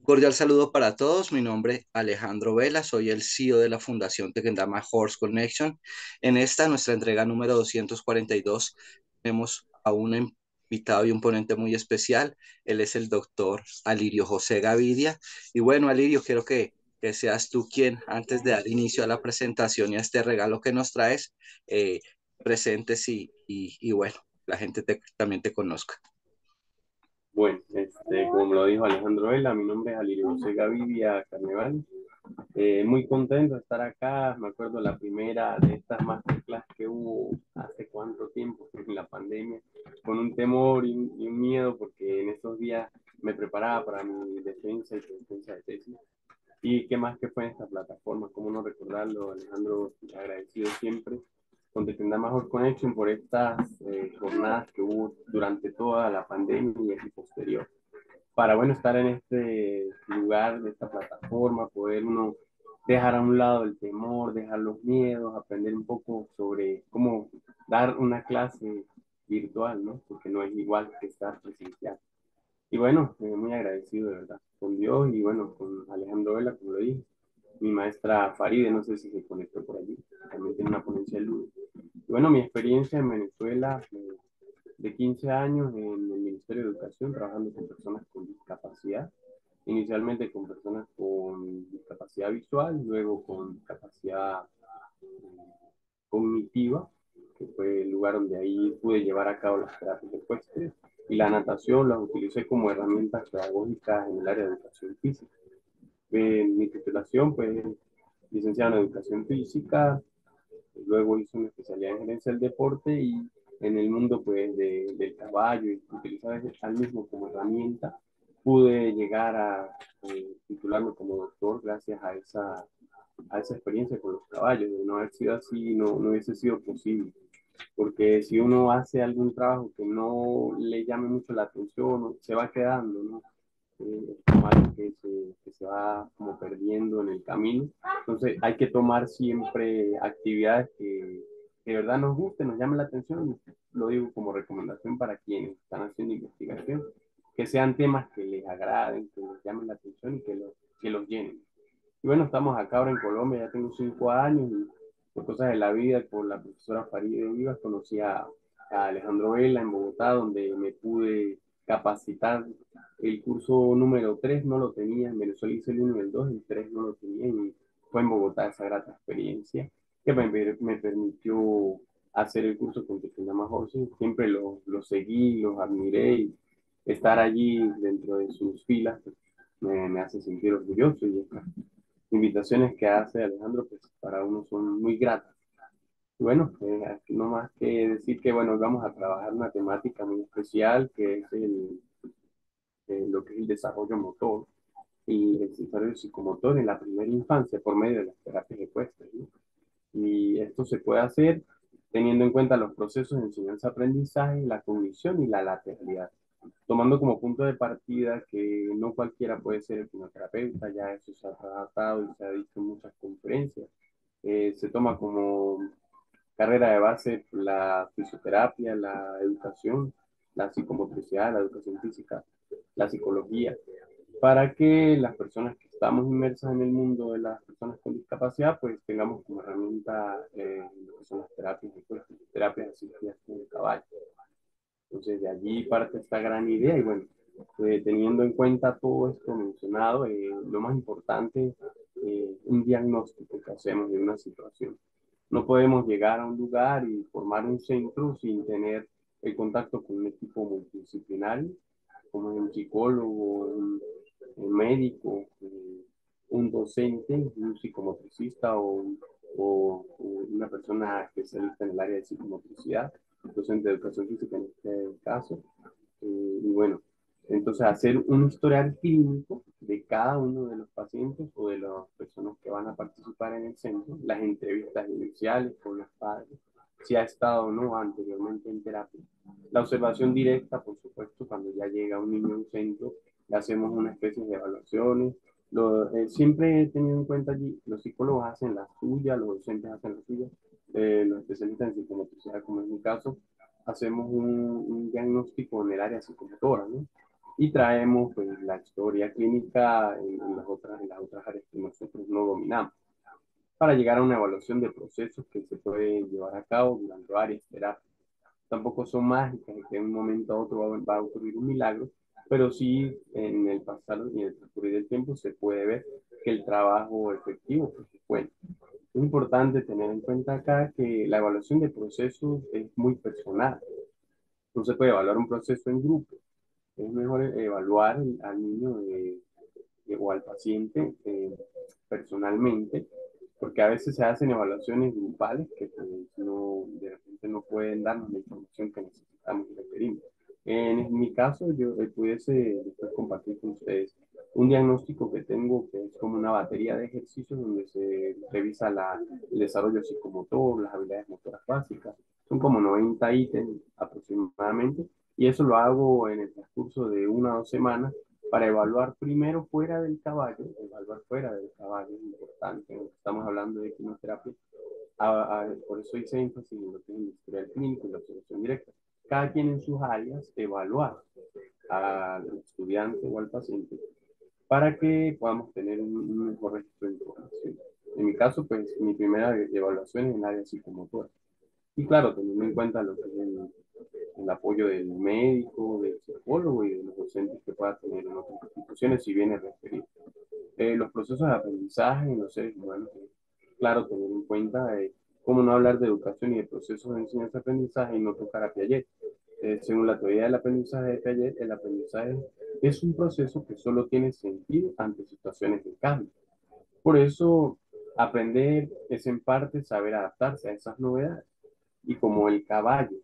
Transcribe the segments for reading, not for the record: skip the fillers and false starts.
Cordial saludo para todos. Mi nombre es Alejandro Vela, soy el CEO de la Fundación Tequendama Horse Connection. En esta, nuestra entrega número 242, tenemos a un invitado y un ponente muy especial. Él es el doctor Alirio José Gavidia. Y bueno, Alirio, quiero que seas tú quien, antes de dar inicio a la presentación y a este regalo que nos traes, eh, presentes y bueno, la gente también te conozca. Bueno, como me lo dijo Alejandro Vela, mi nombre es Alirio José Gavidia Carneval. Muy contento de estar acá. Me acuerdo la primera de estas masterclass que hubo hace cuánto tiempo, en la pandemia, con un temor y un miedo, porque en esos días me preparaba para mi defensa y defensa de tesis. Y qué más que fue en esta plataforma, cómo no recordarlo, Alejandro, agradecido siempre con Defenda Mejor Connection por estas jornadas que hubo durante toda la pandemia y el posterior. Para, bueno, estar en este lugar, de esta plataforma, poder uno dejar a un lado el temor, dejar los miedos, aprender un poco sobre cómo dar una clase virtual, ¿no? Porque no es igual que estar presencial. Y bueno, muy agradecido de verdad con Dios y bueno, con Alejandro Vela, como lo dije, mi maestra Faride, no sé si se conectó por allí, también tiene una ponencia de luz. Y bueno, mi experiencia en Venezuela, de 15 años en el Ministerio de Educación, trabajando con personas con discapacidad, inicialmente con personas con discapacidad visual, luego con discapacidad cognitiva, que fue el lugar donde ahí pude llevar a cabo las terapias ecuestres, y la natación las utilicé como herramientas pedagógicas en el área de educación física. Mi titulación, pues, licenciado en educación física, luego hice una especialidad en gerencia del deporte y en el mundo, pues, del caballo y utilizar al mismo como herramienta, pude llegar a titularme como doctor gracias a esa experiencia con los caballos. De no haber sido así, no hubiese sido posible. Porque si uno hace algún trabajo que no le llame mucho la atención, se va quedando, ¿no? Es como algo que se va como perdiendo en el camino. Entonces hay que tomar siempre actividades que de verdad nos gusten, nos llamen la atención. Lo digo como recomendación para quienes están haciendo investigación, que sean temas que les agraden, que les llamen la atención y que los llenen. Y bueno, estamos acá ahora en Colombia, ya tengo 5 años y por cosas de la vida, por la profesora Farideh Vivas, conocí a Alejandro Vela en Bogotá, donde me pude capacitar. El curso número 3 no lo tenía, en Venezuela hice el 1 y el 2, el 3 no lo tenía y fue en Bogotá esa grata experiencia que me permitió hacer el curso con Cristina Jorge. Siempre lo seguí, los admiré y estar allí dentro de sus filas pues, me hace sentir orgulloso y estas invitaciones que hace Alejandro pues para uno son muy gratas. Y bueno, aquí no más que decir que bueno, vamos a trabajar una temática muy especial que es lo que es el desarrollo motor y el desarrollo psicomotor en la primera infancia por medio de las terapias ecuestres, ¿no? Y esto se puede hacer teniendo en cuenta los procesos de enseñanza-aprendizaje, la cognición y la lateralidad, tomando como punto de partida que no cualquiera puede ser el quimioterapeuta, ya eso se ha tratado y se ha dicho en muchas conferencias. Se toma como carrera de base la fisioterapia, la educación, la psicomotricidad, la educación física, la psicología, para que las personas que estamos inmersas en el mundo de las personas con discapacidad, pues tengamos como herramienta lo que son las terapias, terapias asistidas con el caballo. Entonces, de allí parte esta gran idea y bueno, teniendo en cuenta todo esto mencionado, lo más importante es un diagnóstico que hacemos de una situación. No podemos llegar a un lugar y formar un centro sin tener el contacto con un equipo multidisciplinario, como un psicólogo, un médico, un docente, un psicomotricista o una persona especialista en el área de psicomotricidad, docente de educación física en este caso. Y bueno, entonces hacer un historial clínico de cada uno de los pacientes o de las personas que van a participar en el centro, las entrevistas iniciales con los padres, si ha estado o no anteriormente en terapia. La observación directa, por supuesto, cuando ya llega un niño a un centro, le hacemos una especie de evaluaciones. Siempre he tenido en cuenta allí, los psicólogos hacen la suya, los docentes hacen la suya, los especialistas en psicomotricidad, como es mi caso, hacemos un diagnóstico en el área psicomotora, ¿no? Y traemos pues, la historia clínica en las otras áreas que nosotros no dominamos, para llegar a una evaluación de procesos que se pueden llevar a cabo durante varias terapias. Tampoco son mágicas, que en un momento a otro va a ocurrir un milagro, pero sí en el pasar y en el transcurrir del tiempo se puede ver que el trabajo efectivo pues, es bueno. Es importante tener en cuenta acá que la evaluación de procesos es muy personal. No se puede evaluar un proceso en grupo. Es mejor evaluar al niño o al paciente personalmente, porque a veces se hacen evaluaciones grupales que pues, no, de repente no pueden darnos la información que necesitamos y requerimos. En mi caso, yo pudiese después compartir con ustedes un diagnóstico que tengo que es como una batería de ejercicios donde se revisa el desarrollo psicomotor, las habilidades motoras básicas. Son como 90 ítems aproximadamente y eso lo hago en el transcurso de 1 o 2 semanas para evaluar primero evaluar fuera del caballo es importante, estamos hablando de quimioterapia, por eso hice énfasis en lo que es el historial clínico y la observación directa. Cada quien en sus áreas evaluar al estudiante o al paciente para que podamos tener un mejor registro de información. En mi caso, pues mi primera evaluación es en el área psicomotora. Y claro, teniendo en cuenta lo que es el apoyo del médico, del psicólogo y de los docentes que pueda tener en otras instituciones si viene referido. Los procesos de aprendizaje en los seres humanos, claro, tener en cuenta cómo no hablar de educación y de procesos de enseñanza-aprendizaje y no tocar a Piaget. Según la teoría del aprendizaje de Piaget, el aprendizaje es un proceso que solo tiene sentido ante situaciones de cambio. Por eso, aprender es en parte saber adaptarse a esas novedades. Y como el caballo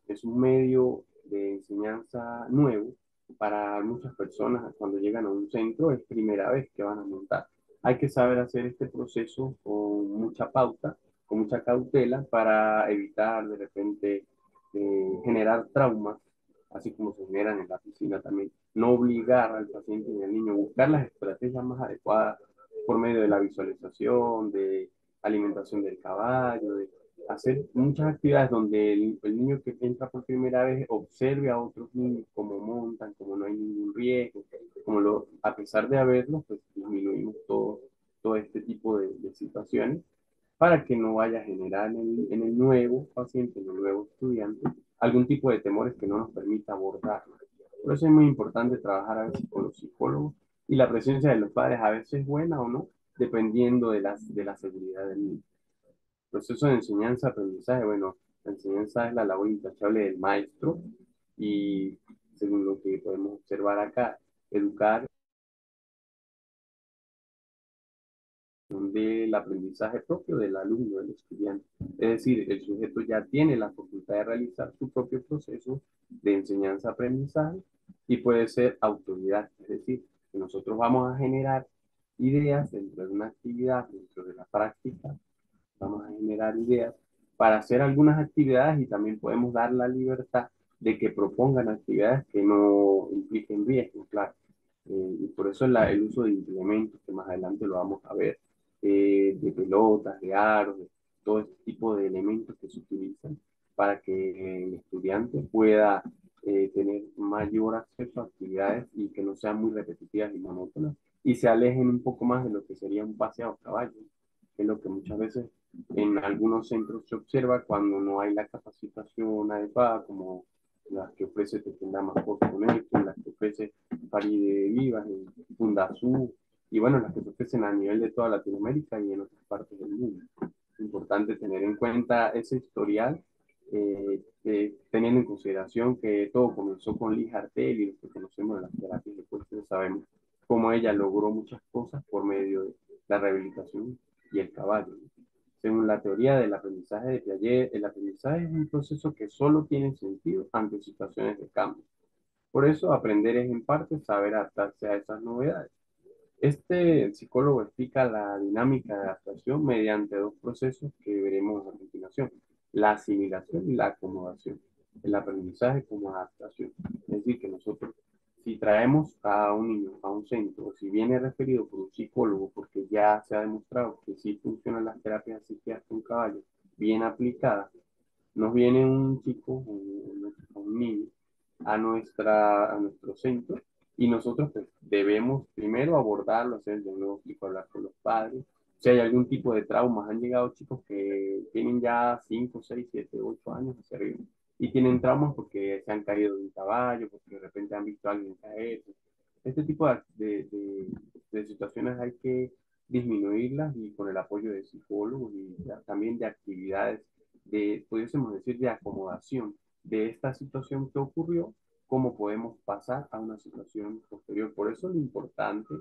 es un medio de enseñanza nuevo para muchas personas cuando llegan a un centro, es primera vez que van a montar. Hay que saber hacer este proceso con mucha pauta, con mucha cautela para evitar de repente generar traumas, así como se generan en la piscina también. No obligar al paciente ni al niño, buscar las estrategias más adecuadas por medio de la visualización, de alimentación del caballo, de hacer muchas actividades donde el niño que entra por primera vez observe a otros niños cómo montan, cómo no hay ningún riesgo, a pesar de haberlo, pues disminuimos todo este tipo de situaciones para que no vaya a generar en el nuevo paciente, en el nuevo estudiante, algún tipo de temores que no nos permita abordarlo. Por eso es muy importante trabajar a veces con los psicólogos y la presencia de los padres a veces es buena o no, dependiendo de la seguridad del niño. Proceso de enseñanza-aprendizaje, bueno, la enseñanza es la labor intachable del maestro y según lo que podemos observar acá, educar del aprendizaje propio del alumno, del estudiante. Es decir, el sujeto ya tiene la facultad de realizar su propio proceso de enseñanza-aprendizaje y puede ser autoridad, es decir, que nosotros vamos a generar ideas dentro de una actividad, dentro de la práctica, vamos a generar ideas para hacer algunas actividades y también podemos dar la libertad de que propongan actividades que no impliquen riesgo, claro. Y por eso el uso de implementos, que más adelante lo vamos a ver, de pelotas, de aros, de todo este tipo de elementos que se utilizan para que el estudiante pueda tener mayor acceso a actividades y que no sean muy repetitivas y monótonas y se alejen un poco más de lo que sería un paseo a caballo, que es lo que muchas veces en algunos centros se observa cuando no hay la capacitación adecuada, como las que ofrece Tequendama Connect, las que ofrece Faride Vivas, Fundazú, y bueno, las que se ofrecen a nivel de toda Latinoamérica y en otras partes del mundo. Es importante tener en cuenta ese historial, teniendo en consideración que todo comenzó con Liz Hartel y los que conocemos de las terapias de puestos sabemos cómo ella logró muchas cosas por medio de la rehabilitación y el caballo. Según la teoría del aprendizaje de Piaget, el aprendizaje es un proceso que solo tiene sentido ante situaciones de cambio. Por eso, aprender es en parte saber adaptarse a esas novedades. Este psicólogo explica la dinámica de adaptación mediante dos procesos que veremos a continuación, la asimilación y la acomodación. El aprendizaje como adaptación. Es decir, que nosotros, si traemos a un niño a un centro, o si viene referido por un psicólogo, porque ya se ha demostrado que sí funcionan las terapias psiquiátricas con caballo, bien aplicadas, nos viene un chico, un niño, a nuestro centro y nosotros pues, debemos primero abordarlo, hacer el diagnóstico, hablar con los padres. Si hay algún tipo de traumas, han llegado chicos que tienen ya 5 6 7 8 años hacia arriba y tienen traumas porque se han caído de un caballo, porque de repente han visto a alguien caer. Este tipo de situaciones hay que disminuirlas y con el apoyo de psicólogos y también de actividades pudiésemos decir, de acomodación de esta situación que ocurrió, cómo podemos pasar a una situación posterior. Por eso lo importante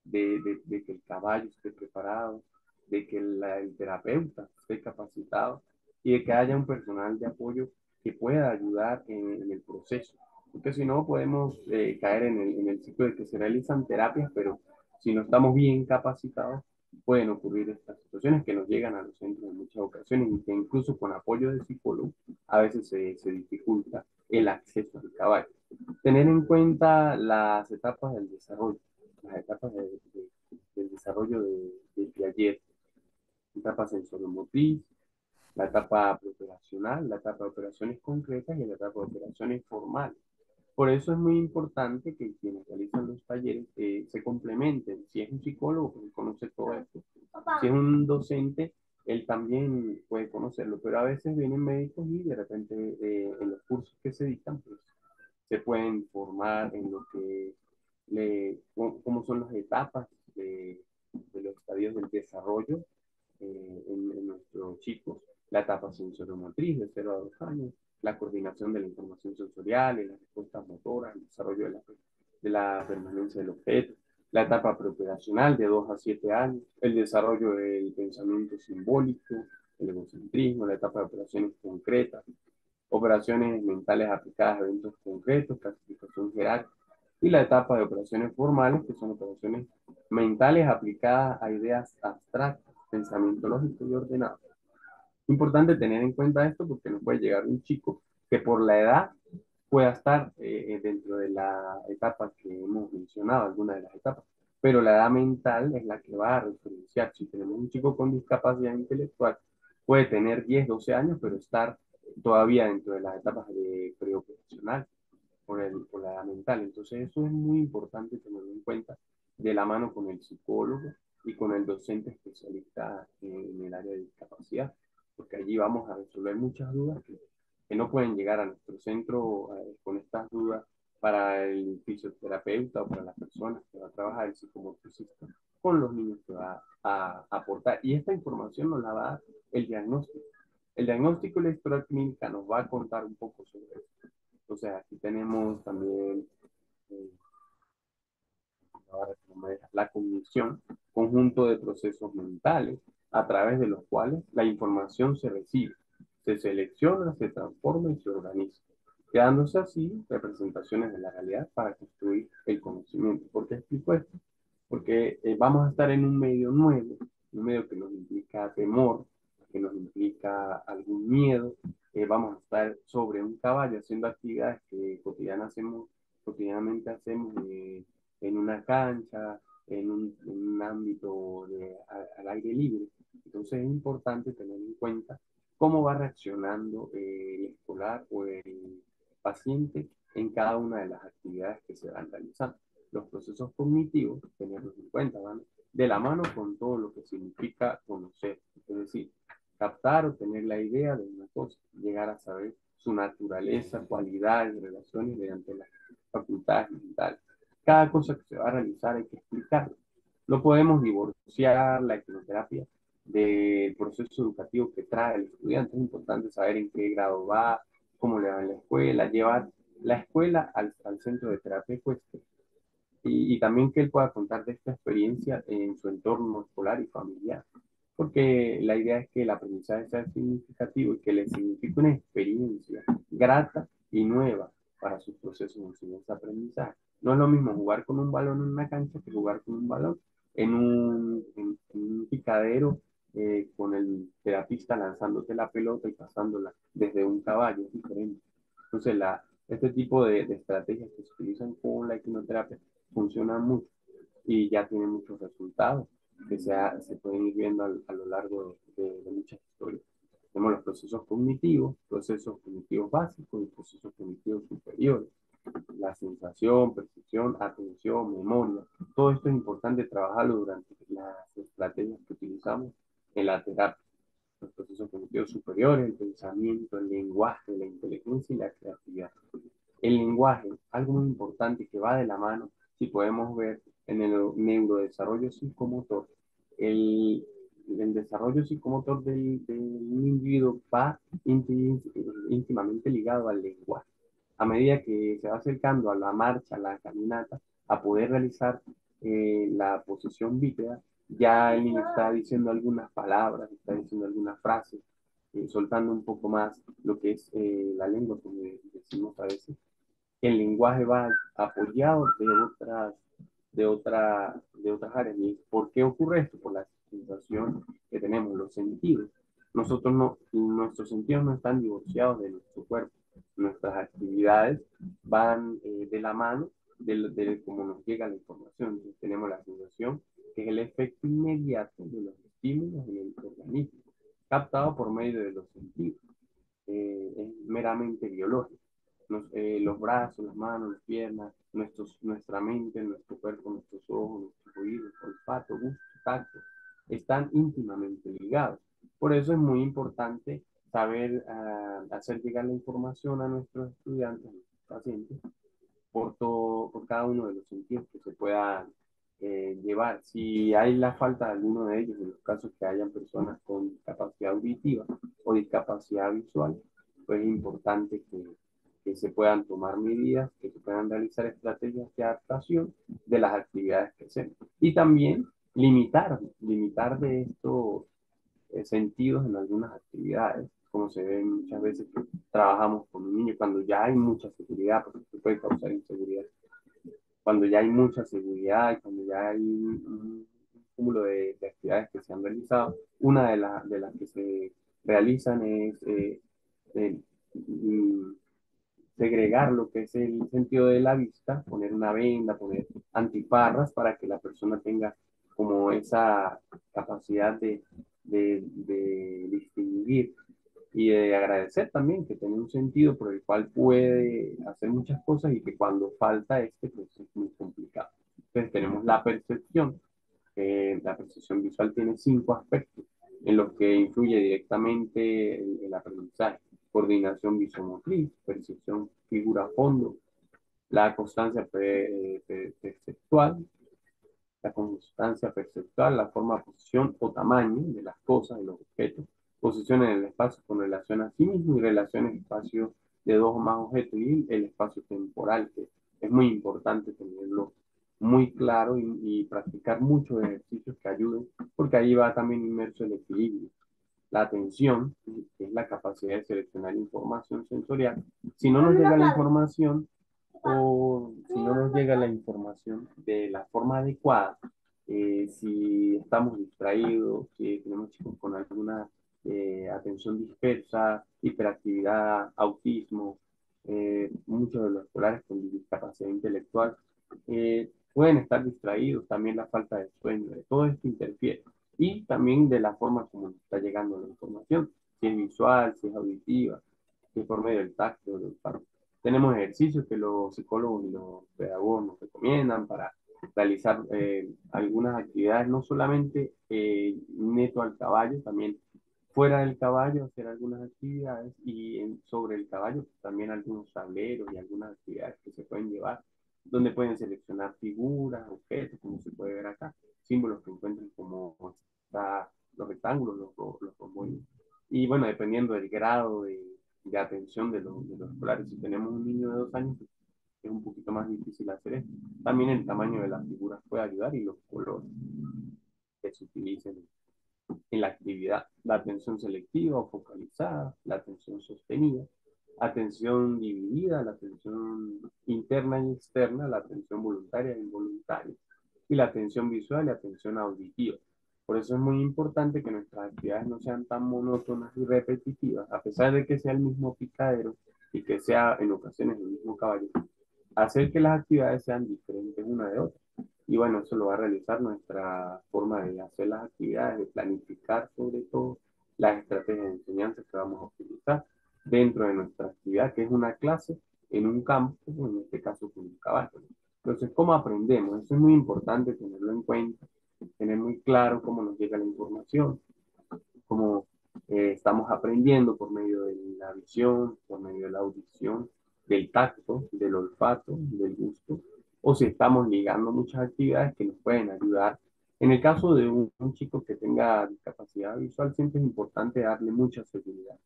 de que el caballo esté preparado, de que el terapeuta esté capacitado y de que haya un personal de apoyo que pueda ayudar en el proceso. Porque si no, podemos caer en el ciclo de que se realizan terapias, pero si no estamos bien capacitados, pueden ocurrir estas situaciones que nos llegan a los centros en muchas ocasiones y que incluso con apoyo de psicólogo a veces se dificulta el acceso al caballo. Tener en cuenta las etapas del desarrollo, las etapas del desarrollo de Piaget, etapa sensoriomotriz, la etapa preoperacional, la etapa de operaciones concretas y la etapa de operaciones formales. Por eso es muy importante que quienes realizan los talleres se complementen. Si es un psicólogo, pues conoce todo esto. Si es un docente, él también puede conocerlo. Pero a veces vienen médicos y de repente en los cursos que se dictan, pues se pueden formar en lo que cómo son las etapas de los estadios del desarrollo en nuestros chicos, la etapa sensoriomotriz de 0 a 2 años, la coordinación de la información sensorial, las respuestas motoras, el desarrollo de la permanencia del objeto, la etapa preoperacional de 2 a 7 años, el desarrollo del pensamiento simbólico, el egocentrismo, la etapa de operaciones concretas, operaciones mentales aplicadas a eventos concretos, clasificación jerárquica, y la etapa de operaciones formales, que son operaciones mentales aplicadas a ideas abstractas, pensamiento lógico y ordenado. Importante tener en cuenta esto porque nos puede llegar un chico que por la edad pueda estar dentro de la etapa que hemos mencionado, alguna de las etapas, pero la edad mental es la que va a referenciar. Si tenemos un chico con discapacidad intelectual, puede tener 10 12 años, pero estar todavía dentro de las etapas de preoperacional por la edad mental. Entonces eso es muy importante tenerlo en cuenta de la mano con el psicólogo y con el docente especialista en el área de discapacidad, porque allí vamos a resolver muchas dudas que no pueden llegar a nuestro centro con estas dudas para el fisioterapeuta o para la persona que va a trabajar, el psicomotricista, con los niños que va a aportar. Y esta información nos la va a dar el diagnóstico. El diagnóstico y la historia clínica nos va a contar un poco sobre esto. O sea, aquí tenemos también eh, la cognición, conjunto de procesos mentales a través de los cuales la información se recibe, se selecciona, se transforma y se organiza, quedándose así representaciones de la realidad para construir el conocimiento. ¿Por qué explico esto? Porque vamos a estar en un medio nuevo, un medio que nos implica temor, que nos implica algún miedo, vamos a estar sobre un caballo haciendo actividades que cotidianamente hacemos en una cancha, en un ámbito al aire libre. Entonces es importante tener en cuenta cómo va reaccionando el escolar o el paciente en cada una de las actividades que se van realizando. Los procesos cognitivos, tenerlos en cuenta, van de la mano con todo lo que significa conocer, es decir, captar o tener la idea de una cosa, llegar a saber su naturaleza, cualidades, relaciones mediante las facultades mentales. Cada cosa que se va a realizar hay que explicarla. No podemos divorciar la equinoterapia del proceso educativo que trae el estudiante. Es importante saber en qué grado va, cómo le va en la escuela, llevar la escuela al centro de terapia ecuestre y también que él pueda contar de esta experiencia en su entorno escolar y familiar. Porque la idea es que el aprendizaje sea significativo y que le signifique una experiencia grata y nueva para sus procesos de enseñanza-aprendizaje. No es lo mismo jugar con un balón en una cancha que jugar con un balón en un picadero con el terapista lanzándote la pelota y pasándola desde un caballo, es diferente. Entonces, este tipo de estrategias que se utilizan con la equinoterapia funcionan mucho y ya tienen muchos resultados que se pueden ir viendo a lo largo de muchas historias. Tenemos los procesos cognitivos básicos y procesos cognitivos superiores. La sensación, percepción, atención, memoria. Todo esto es importante trabajarlo durante las estrategias que utilizamos en la terapia. Los procesos cognitivos superiores, el pensamiento, el lenguaje, la inteligencia y la creatividad. El lenguaje, algo muy importante que va de la mano, si podemos ver en el neurodesarrollo psicomotor, el, el desarrollo psicomotor del individuo va íntimamente ligado al lenguaje. A medida que se va acercando a la marcha, a la caminata, a poder realizar la posición bípeda, ya el niño está diciendo algunas palabras, está diciendo algunas frases, soltando un poco más lo que es la lengua, como decimos a veces. El lenguaje va apoyado de otras áreas. ¿Y por qué ocurre esto? Por la sensación que tenemos, los sentidos. Nosotros no, nuestros sentidos no están divorciados de nuestro cuerpo. Nuestras actividades van de la mano de cómo nos llega la información. Entonces, tenemos la sensación, que es el efecto inmediato de los estímulos en el organismo, captado por medio de los sentidos. Es meramente biológico. Los brazos, las manos, las piernas, nuestra mente, nuestro cuerpo, nuestros ojos, nuestros oídos, olfato, gusto, tacto, están íntimamente ligados. Por eso es muy importante saber hacer llegar la información a nuestros estudiantes, a nuestros pacientes, por cada uno de los sentidos que se puedan llevar. Si hay la falta de alguno de ellos, en los casos que hayan personas con discapacidad auditiva o discapacidad visual, pues es importante que se puedan tomar medidas, que se puedan realizar estrategias de adaptación de las actividades que hacemos. Y también limitar de estos sentidos en algunas actividades, como se ve muchas veces que trabajamos con un niño cuando ya hay mucha seguridad, porque esto puede causar inseguridad, cuando ya hay mucha seguridad y cuando ya hay un cúmulo de actividades que se han realizado. Una de las que se realizan es eh, mm, segregar lo que es el sentido de la vista, poner una venda, poner antiparras para que la persona tenga como esa capacidad de distinguir y de agradecer también que tiene un sentido por el cual puede hacer muchas cosas y que cuando falta este, pues es muy complicado. Entonces tenemos la percepción. La percepción visual tiene 5 aspectos en los que influye directamente el aprendizaje: coordinación visomotriz, percepción figura-fondo, la perceptual, la constancia perceptual, la forma, posición o tamaño de las cosas, de los objetos, posición en el espacio con relación a sí mismo y relaciones espacio de dos o más objetos, y el espacio temporal, que es muy importante tenerlo muy claro y practicar muchos ejercicios que ayuden, porque ahí va también inmerso el equilibrio. La atención, que es la capacidad de seleccionar información sensorial. Si no nos llega la información, o si no nos llega la información de la forma adecuada, si estamos distraídos, si tenemos chicos con alguna atención dispersa, hiperactividad, autismo, muchos de los escolares con discapacidad intelectual pueden estar distraídos, también la falta de sueño, de todo esto interfiere. Y también de la forma como nos está llegando la información, si es visual, si es auditiva, si es por medio del tacto, del olfato. Tenemos ejercicios que los psicólogos y los pedagogos nos recomiendan para realizar algunas actividades, no solamente neto al caballo, también fuera del caballo hacer algunas actividades, y sobre el caballo pues, también algunos tableros y algunas actividades que se pueden llevar, donde pueden seleccionar figuras, objetos, como se puede ver acá, símbolos que encuentran como está, los rectángulos, los romboides. Y bueno, dependiendo del grado de atención de los escolares, si tenemos un niño de 2 años, pues, es un poquito más difícil hacer esto. También el tamaño de las figuras puede ayudar y los colores que se utilicen en la actividad: la atención selectiva o focalizada, la atención sostenida, atención dividida, la atención interna y externa, la atención voluntaria e involuntaria, y la atención visual y atención auditiva. Por eso es muy importante que nuestras actividades no sean tan monótonas y repetitivas, a pesar de que sea el mismo picadero y que sea en ocasiones el mismo caballo, hacer que las actividades sean diferentes una de otra. Y bueno, eso lo va a realizar nuestra forma de hacer las actividades, de planificar sobre todo las estrategias de enseñanza que vamos a utilizar dentro de nuestra actividad, que es una clase en un campo, en este caso con un caballo. Entonces, ¿cómo aprendemos? Eso es muy importante tenerlo en cuenta, tener muy claro cómo nos llega la información, cómo estamos aprendiendo por medio de la visión, por medio de la audición, del tacto, del olfato, del gusto, o si estamos ligando muchas actividades que nos pueden ayudar. En el caso de un chico que tenga discapacidad visual, siempre es importante darle mucha seguridad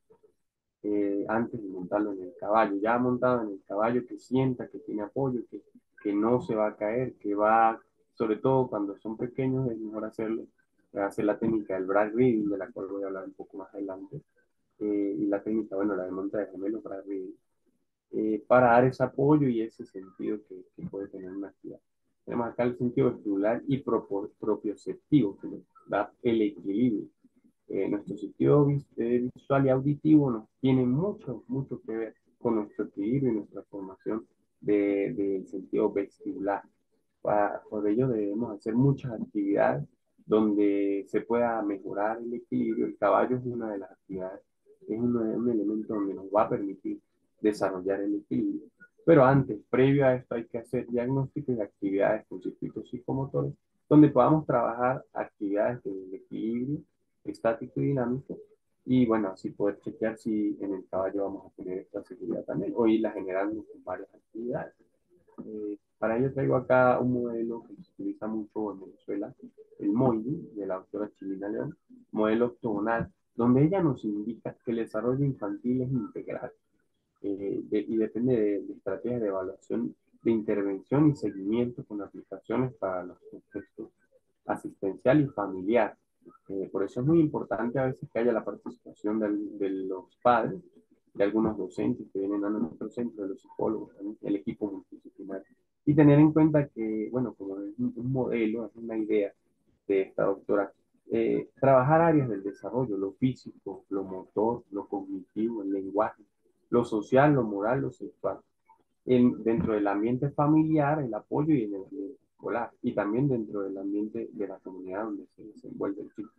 antes de montarlo en el caballo. Ya montado en el caballo, que sienta que tiene apoyo, que no se va a caer, que va, sobre todo cuando son pequeños, es mejor hacerlo, hacer la técnica del bride reading, de la cual voy a hablar un poco más adelante, y la técnica, bueno, la de monta de gemelos, bride reading, para dar ese apoyo y ese sentido que puede tener una actividad. Tenemos acá el sentido vestibular y propioceptivo, que nos da el equilibrio. Nuestro sentido visual y auditivo nos tiene mucho, mucho que ver con nuestro equilibrio y nuestra formación del sentido vestibular. Por ello debemos hacer muchas actividades donde se pueda mejorar el equilibrio. El caballo es una de las actividades, es un elemento donde nos va a permitir desarrollar el equilibrio. Pero antes, previo a esto, hay que hacer diagnósticos y actividades con circuitos psicomotores, donde podamos trabajar actividades del equilibrio estático y dinámico, y bueno, así poder chequear si en el caballo vamos a tener esta seguridad también, o irla generando con varias actividades. Para ello traigo acá un modelo que se utiliza mucho en Venezuela, el MOIDI, de la doctora Chilina León, modelo octogonal, donde ella nos indica que el desarrollo infantil es integral y depende de estrategias de evaluación, de intervención y seguimiento con aplicaciones para los contextos asistencial y familiar. Por eso es muy importante a veces que haya la participación de los padres, de algunos docentes que vienen a nuestro centro, de los psicólogos, también, el equipo multidisciplinar. Y tener en cuenta que, bueno, como es un modelo, es una idea de esta doctora, trabajar áreas del desarrollo, lo físico, lo motor, lo cognitivo, el lenguaje, lo social, lo moral, lo sexual dentro del ambiente familiar, el apoyo y en el ambiente escolar, y también dentro del ambiente de la comunidad donde se desenvuelve el chico.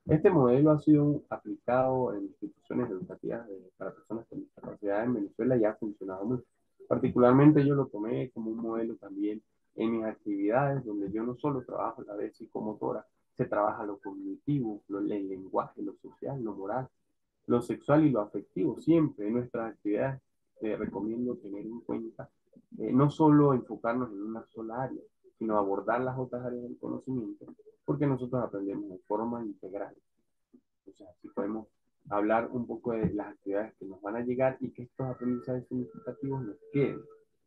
Este modelo ha sido aplicado en instituciones educativas para personas con discapacidad en Venezuela y ha funcionado mucho. Particularmente yo lo tomé como un modelo también en mis actividades, donde yo no solo trabajo la vez psicomotora, se trabaja lo cognitivo, el lenguaje, lo social, lo moral, lo sexual y lo afectivo. Siempre en nuestras actividades recomiendo tener en cuenta no solo enfocarnos en una sola área, sino abordar las otras áreas del conocimiento, porque nosotros aprendemos de forma integral. O sea, si podemos hablar un poco de las actividades que nos van a llegar y que estos aprendizajes significativos nos queden.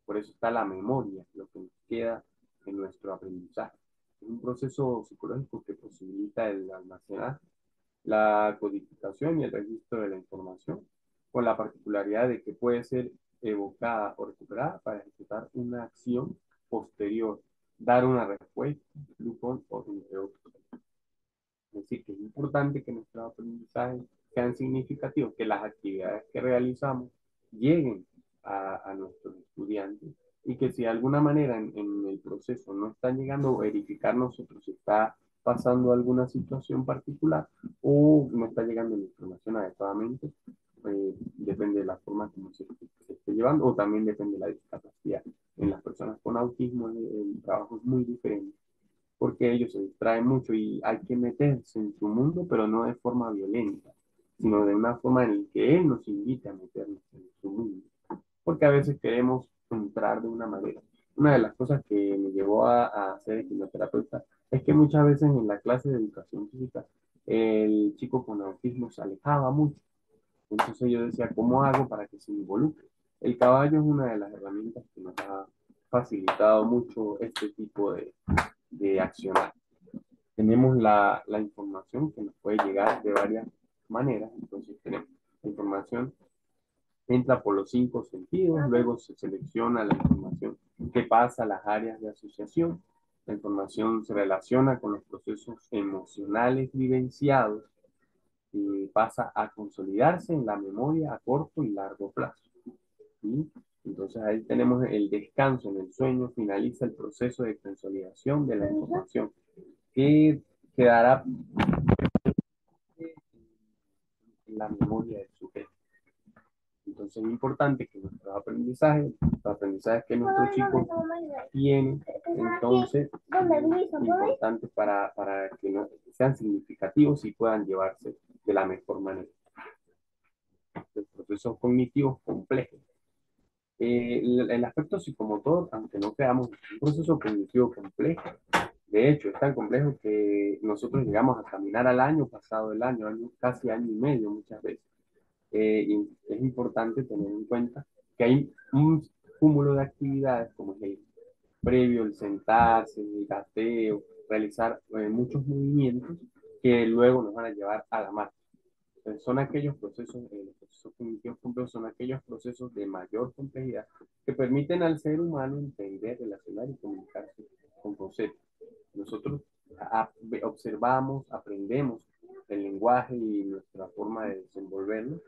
Por eso está la memoria, lo que nos queda en nuestro aprendizaje. Es un proceso psicológico que posibilita el almacenar la codificación y el registro de la información, con la particularidad de que puede ser evocada o recuperada para ejecutar una acción posterior, dar una respuesta, incluso, o entre otros. Es decir, que es importante que nuestros aprendizajes sean significativos, que las actividades que realizamos lleguen a nuestros estudiantes y que si de alguna manera en el proceso no están llegando, verificar nosotros si está pasando alguna situación particular o no está llegando la información adecuadamente, depende de la forma como se esté llevando o también depende de la discapacidad. En las personas con autismo el trabajo es muy diferente porque ellos se distraen mucho y hay que meterse en su mundo, pero no de forma violenta, sino de una forma en la que él nos invita a meternos en su mundo, porque a veces queremos entrar de una manera. Una de las cosas que me llevó a ser quimioterapeuta es que muchas veces en la clase de educación física el chico con autismo se alejaba mucho. Entonces yo decía, ¿cómo hago para que se involucre? El caballo es una de las herramientas que nos ha facilitado mucho este tipo de accionar. Tenemos la información que nos puede llegar de varias maneras. Entonces tenemos la información, entra por los 5 sentidos, luego se selecciona la información que pasa a las áreas de asociación. La información se relaciona con los procesos emocionales vivenciados y pasa a consolidarse en la memoria a corto y largo plazo. ¿Sí? Entonces ahí tenemos el descanso en el sueño, finaliza el proceso de consolidación de la información que quedará en la memoria del sujeto. Entonces es importante que los aprendizajes que nuestros chicos tienen, entonces, importantes para que no sean significativos y puedan llevarse de la mejor manera. Los procesos cognitivos complejos. El aspecto psicomotor, aunque no creamos, es un proceso cognitivo complejo. De hecho, es tan complejo que nosotros llegamos a caminar al año pasado el casi año y medio muchas veces. Y es importante tener en cuenta que hay un cúmulo de actividades como es el previo, el sentarse, el gateo, realizar muchos movimientos que luego nos van a llevar a la marcha. Son aquellos procesos, los procesos cognitivos complejos son aquellos procesos de mayor complejidad que permiten al ser humano entender, relacionar y comunicarse con conceptos. Nosotros observamos, aprendemos el lenguaje y nuestra forma de desenvolvernos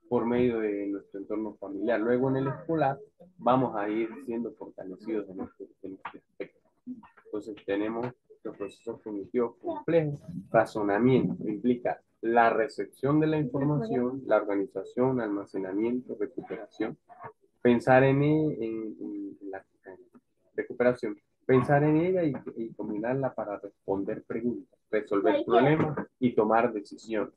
por medio de nuestro entorno familiar. Luego en el escolar vamos a ir siendo fortalecidos en este aspecto. Entonces tenemos los procesos cognitivos complejos. Razonamiento implica la recepción de la información, la organización, almacenamiento, recuperación. Pensar en la recuperación, pensar en ella y combinarla para responder preguntas, resolver problemas y tomar decisiones.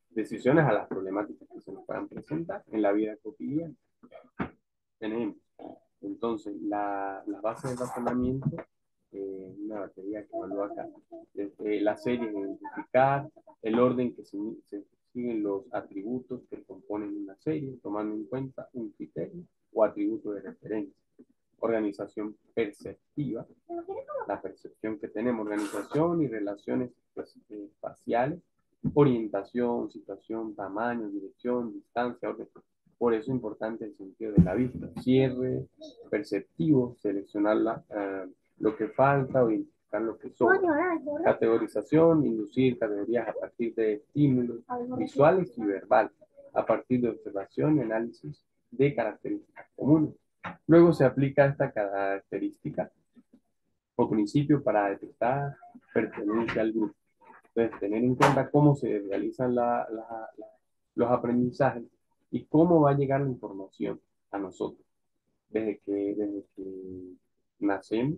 Decisiones a las problemáticas que se nos puedan presentar en la vida cotidiana. Tenemos entonces las bases de razonamiento, una batería que evalúa acá. La serie de identificar, el orden que se siguen los atributos que componen una serie, tomando en cuenta un criterio o atributo de referencia. Organización perceptiva, la percepción que tenemos, organización y relaciones espaciales, orientación, situación, tamaño, dirección, distancia, orden. Por eso es importante el sentido de la vista. Cierre perceptivo, seleccionar lo que falta o identificar lo que sobra. Categorización, inducir categorías a partir de estímulos visuales y verbales, a partir de observación y análisis de características comunes. Luego se aplica esta característica o principio para detectar pertenencia al grupo. Entonces, tener en cuenta cómo se realizan los aprendizajes y cómo va a llegar la información a nosotros desde que nacemos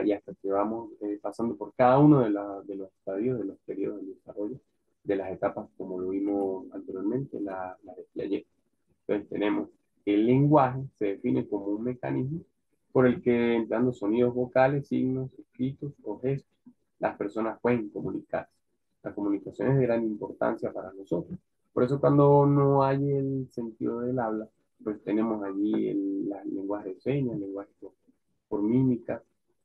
y hasta que vamos pasando por cada uno de los estadios, de los periodos de desarrollo, de las etapas, como lo vimos anteriormente, la de Piaget. Entonces tenemos que el lenguaje se define como un mecanismo por el que, empleando sonidos vocales, signos, escritos o gestos, las personas pueden comunicarse. La comunicación es de gran importancia para nosotros. Por eso cuando no hay el sentido del habla, pues tenemos allí el lenguaje de señas, el lenguaje por mímica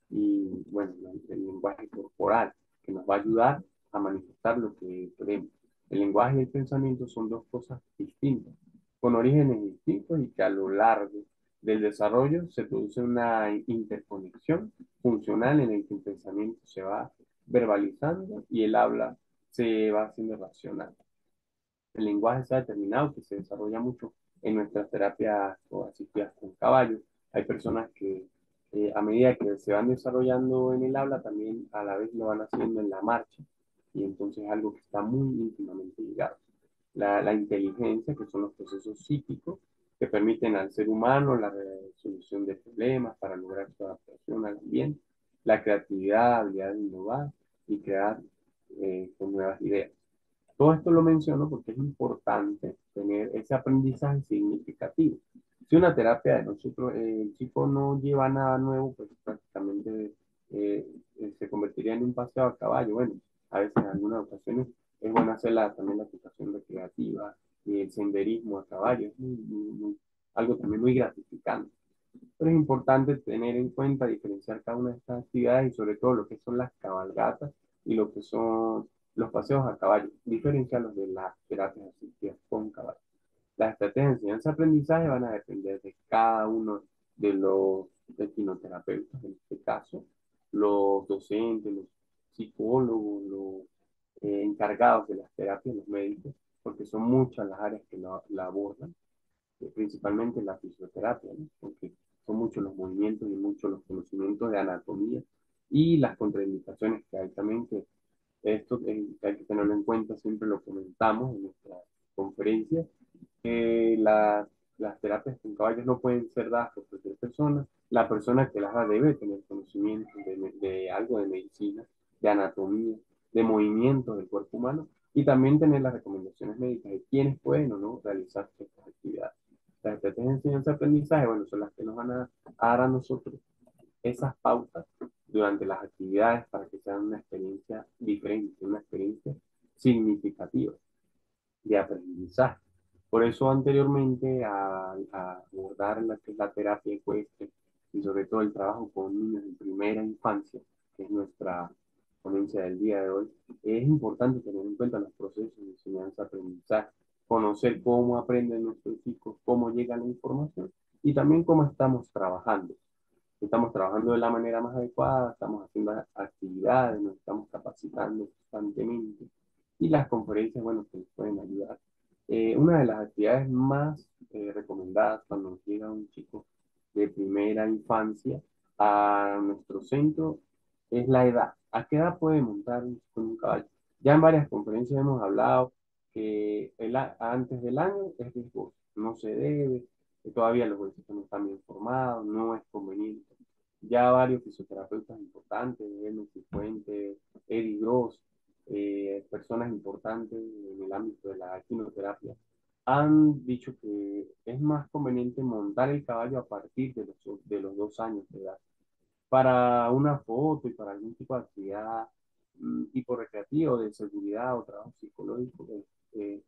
y, bueno, el lenguaje corporal, que nos va a ayudar a manifestar lo que queremos. El lenguaje y el pensamiento son dos cosas distintas, con orígenes distintos y que a lo largo del desarrollo se produce una interconexión funcional en el que el pensamiento se va verbalizando y el habla se va haciendo racional. El lenguaje se ha determinado que se desarrolla mucho en nuestras terapias o asistidas con caballos. Hay personas que a medida que se van desarrollando en el habla, también a la vez lo van haciendo en la marcha. Y entonces es algo que está muy íntimamente ligado. La inteligencia, que son los procesos psíquicos, que permiten al ser humano la resolución de problemas para lograr su adaptación al ambiente, la creatividad, habilidad de innovar y crear con nuevas ideas. Todo esto lo menciono porque es importante tener ese aprendizaje significativo. Si una terapia de nosotros, el chico no lleva nada nuevo, pues prácticamente se convertiría en un paseo a caballo. Bueno, a veces en algunas ocasiones es bueno hacer también la aplicación recreativa y el senderismo a caballo. Es algo también muy gratificante. Pero es importante tener en cuenta, diferenciar cada una de estas actividades y sobre todo lo que son las cabalgatas y lo que son los paseos a caballo, diferenciarlos de las terapias asistidas con caballo. Las estrategias de enseñanza-aprendizaje van a depender de cada uno de los equinoterapeutas, en este caso, los docentes, los psicólogos, los encargados de las terapias, los médicos, porque son muchas las áreas que la abordan, principalmente la fisioterapia, ¿no? Porque son muchos los movimientos y muchos los conocimientos de anatomía y las contraindicaciones que hay también, que esto hay que tenerlo en cuenta, siempre lo comentamos en nuestras conferencias, Las terapias con caballos no pueden ser dadas por cualquier persona. La persona que las da debe tener conocimiento de algo de medicina, de anatomía, de movimiento del cuerpo humano y también tener las recomendaciones médicas de quiénes pueden o no realizar estas actividades. Las estrategias de enseñanza-aprendizaje, bueno, son las que nos van a dar a nosotros esas pautas durante las actividades para que sean una experiencia diferente, una experiencia significativa de aprendizaje. Por eso anteriormente a abordar la, que es la terapia ecuestre y sobre todo el trabajo con niños en primera infancia, que es nuestra ponencia del día de hoy, es importante tener en cuenta los procesos de enseñanza-aprendizaje, conocer cómo aprenden nuestros hijos, cómo llega la información y también cómo estamos trabajando. Estamos trabajando de la manera más adecuada, estamos haciendo actividades, nos estamos capacitando constantemente y las conferencias, bueno, que nos pueden ayudar. Una de las actividades más recomendadas cuando nos llega un chico de primera infancia a nuestro centro es la edad. ¿A qué edad puede montar con un caballo? Ya en varias conferencias hemos hablado que antes del año es riesgoso, no se debe, que todavía los huesos no están bien formados, no es conveniente. Ya varios fisioterapeutas importantes, Ernest Cifuentes, Eddie Gross, personas importantes en el ámbito de la quimioterapia, han dicho que es más conveniente montar el caballo a partir de los 2 años de edad. Para una foto y para algún tipo de actividad tipo recreativo, de seguridad o trabajo psicológico, eh,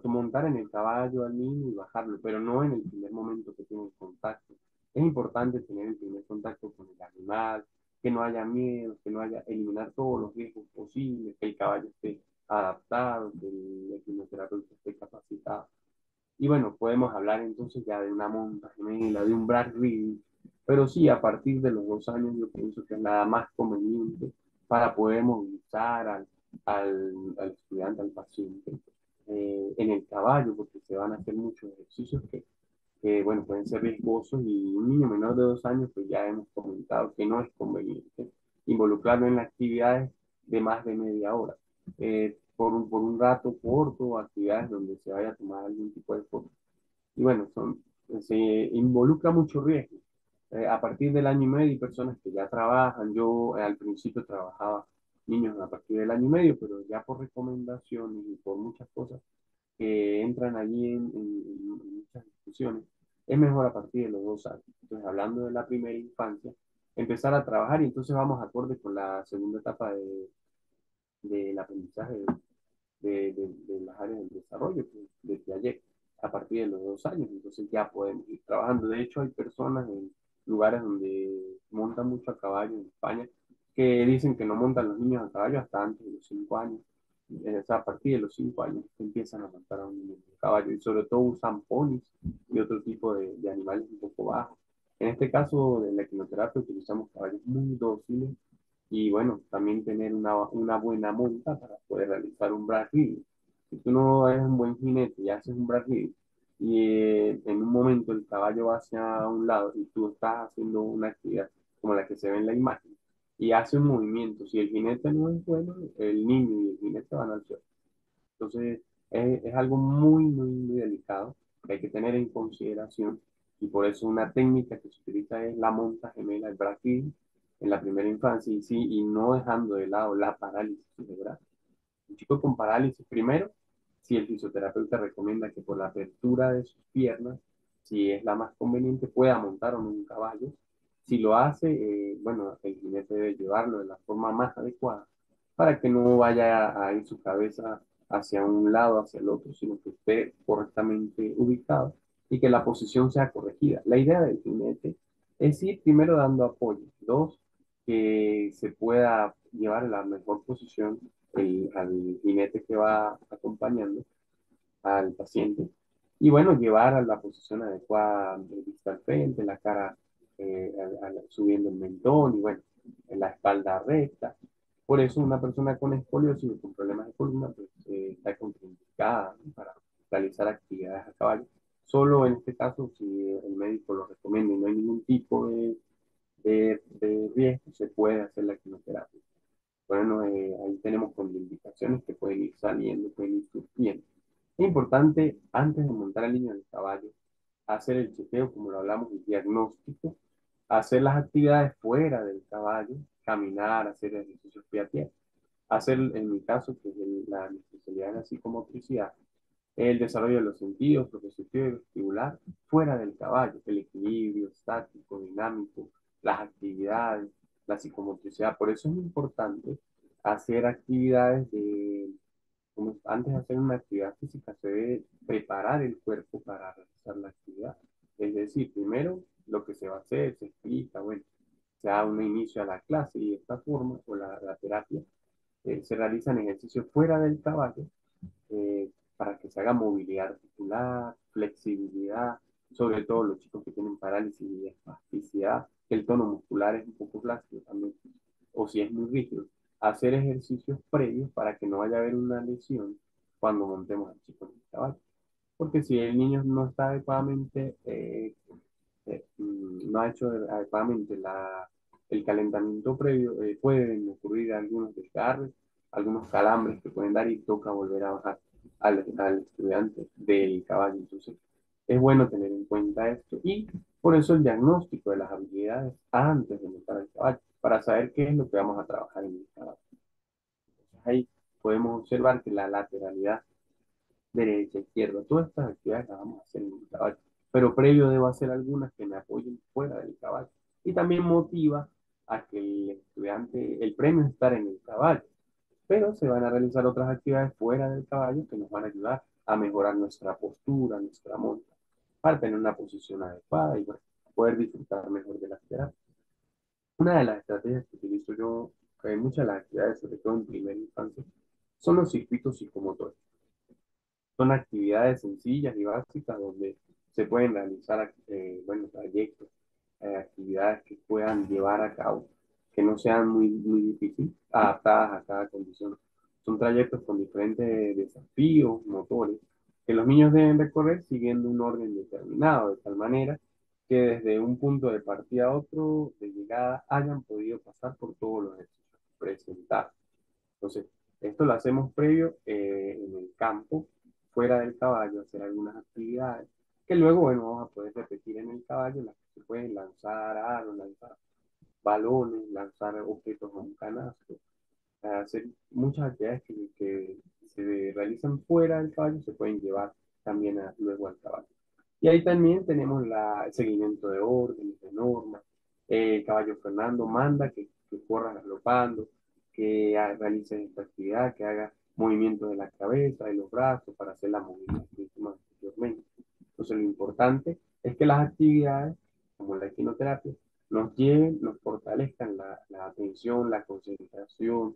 montar en el caballo al niño y bajarlo, pero no en el primer momento que tiene el contacto. Es importante tener el primer contacto con el animal, que no haya miedo, que no haya, eliminar todos los riesgos posibles, que el caballo esté adaptado, que el equinoterapeuta esté capacitado. Y bueno, podemos hablar entonces ya de una monta gemela, de un Brad Reading, pero sí, a partir de los 2 años yo pienso que es nada más conveniente para poder movilizar al estudiante, al paciente, en el caballo, porque se van a hacer muchos ejercicios que, bueno, pueden ser riesgosos y un niño menor de 2 años, pues ya hemos comentado que no es conveniente involucrarlo en actividades de más de media hora. Por un rato corto, actividades donde se vaya a tomar algún tipo de foto. Y bueno, se involucra mucho riesgo. A partir del año y medio hay personas que ya trabajan. Yo al principio trabajaba niños a partir del año y medio, pero ya por recomendaciones y por muchas cosas que entran allí en muchas discusiones, es mejor a partir de los 2 años. Entonces, hablando de la primera infancia, empezar a trabajar y entonces vamos acorde con la segunda etapa del aprendizaje de las áreas del desarrollo, pues, desde ayer, a partir de los 2 años, entonces ya podemos ir trabajando. De hecho, hay personas en lugares donde montan mucho a caballo en España que dicen que no montan los niños a caballo hasta antes de los 5 años. O sea, a partir de los 5 años empiezan a montar a un niño a caballo y sobre todo usan ponis y otro tipo de animales un poco bajos. En este caso de la equinoterapia utilizamos caballos muy dóciles y bueno, también tener una buena monta para poder realizar un Brad Riding. Si tú no eres un buen jinete y haces un Brad Riding y en un momento el caballo va hacia un lado y tú estás haciendo una actividad como la que se ve en la imagen y hace un movimiento, si el jinete no es bueno, el niño y el jinete van al suelo. Entonces, es algo muy, muy, muy delicado que hay que tener en consideración y por eso una técnica que se utiliza es la monta gemela, el braquil, en la primera infancia y, sí, y no dejando de lado la parálisis cerebral. Un chico con parálisis, primero, si el fisioterapeuta recomienda que por la apertura de sus piernas, si es la más conveniente, pueda montar en un caballo. Si lo hace, bueno, el jinete debe llevarlo de la forma más adecuada para que no vaya a ir su cabeza hacia un lado, hacia el otro, sino que esté correctamente ubicado y que la posición sea corregida. La idea del jinete es ir primero dando apoyo, dos, que se pueda llevar en la mejor posición al jinete que va acompañando al paciente. Y bueno, llevar a la posición adecuada de vista al frente, la cara subiendo el mentón y bueno, en la espalda recta. Por eso una persona con escoliosis o con problemas de columna pues, está contraindicada, ¿no?, para realizar actividades a caballo. Solo en este caso, si el médico lo recomienda y no hay ningún tipo de riesgo, se puede hacer la quimioterapia. Bueno, ahí tenemos contraindicaciones que pueden ir saliendo, pueden ir surgiendo. Es importante, antes de montar al niño en el caballo, hacer el chequeo, como lo hablamos, el diagnóstico, hacer las actividades fuera del caballo, caminar, hacer ejercicios pie a pie, hacer, en mi caso, que es la mi especialidad en la psicomotricidad, el desarrollo de los sentidos, propioceptivo y vestibular, fuera del caballo, el equilibrio estático, dinámico, las actividades, la psicomotricidad. Por eso es importante hacer actividades de, como antes de hacer una actividad física, se debe preparar el cuerpo para realizar la actividad. Es decir, primero lo que se va a hacer, se explica, bueno, se da un inicio a la clase y de esta forma, o la terapia, se realizan ejercicios fuera del caballo para que se haga movilidad articular, flexibilidad, sobre todo los chicos que tienen parálisis y espasticidad, que el tono muscular es un poco flácido también, o si es muy rígido, hacer ejercicios previos para que no vaya a haber una lesión cuando montemos al chico en el caballo. Porque si el niño no está adecuadamente, no ha hecho adecuadamente el calentamiento previo, pueden ocurrir algunos desgarres, algunos calambres que pueden dar y toca volver a bajar al estudiante del caballo. Entonces, es bueno tener en cuenta esto y por eso el diagnóstico de las habilidades antes de montar el caballo, para saber qué es lo que vamos a trabajar en el caballo. Entonces, ahí podemos observar que la lateralidad derecha, izquierda, todas estas actividades las vamos a hacer en el caballo, pero previo debo hacer algunas que me apoyen fuera del caballo. Y también motiva a que el estudiante, el premio es estar en el caballo, pero se van a realizar otras actividades fuera del caballo que nos van a ayudar a mejorar nuestra postura, nuestra monta, para tener una posición adecuada y bueno, poder disfrutar mejor de la terapia. Una de las estrategias que utilizo yo en muchas de las actividades, sobre todo en primera infancia, son los circuitos psicomotores. Son actividades sencillas y básicas donde se pueden realizar bueno, trayectos, actividades que puedan llevar a cabo, que no sean muy difíciles, adaptadas a cada condición. Son trayectos con diferentes desafíos, motores, que los niños deben recorrer siguiendo un orden determinado, de tal manera que desde un punto de partida a otro, de llegada, hayan podido pasar por todos los ejercicios presentados. Entonces, esto lo hacemos previo en el campo, fuera del caballo, hacer algunas actividades que luego, bueno, vamos a poder repetir en el caballo, las que se pueden lanzar aros, lanzar balones, lanzar objetos a un canasto, hacer muchas actividades que se realizan fuera del caballo se pueden llevar también luego al caballo. Y ahí también tenemos el seguimiento de órdenes, de normas. El caballo Fernando manda que corra galopando, que realice esta actividad, que haga movimientos de la cabeza, de los brazos para hacer la movilidad que hicimos anteriormente. Entonces lo importante es que las actividades, como la equinoterapia, nos lleven, nos fortalezcan la atención, la concentración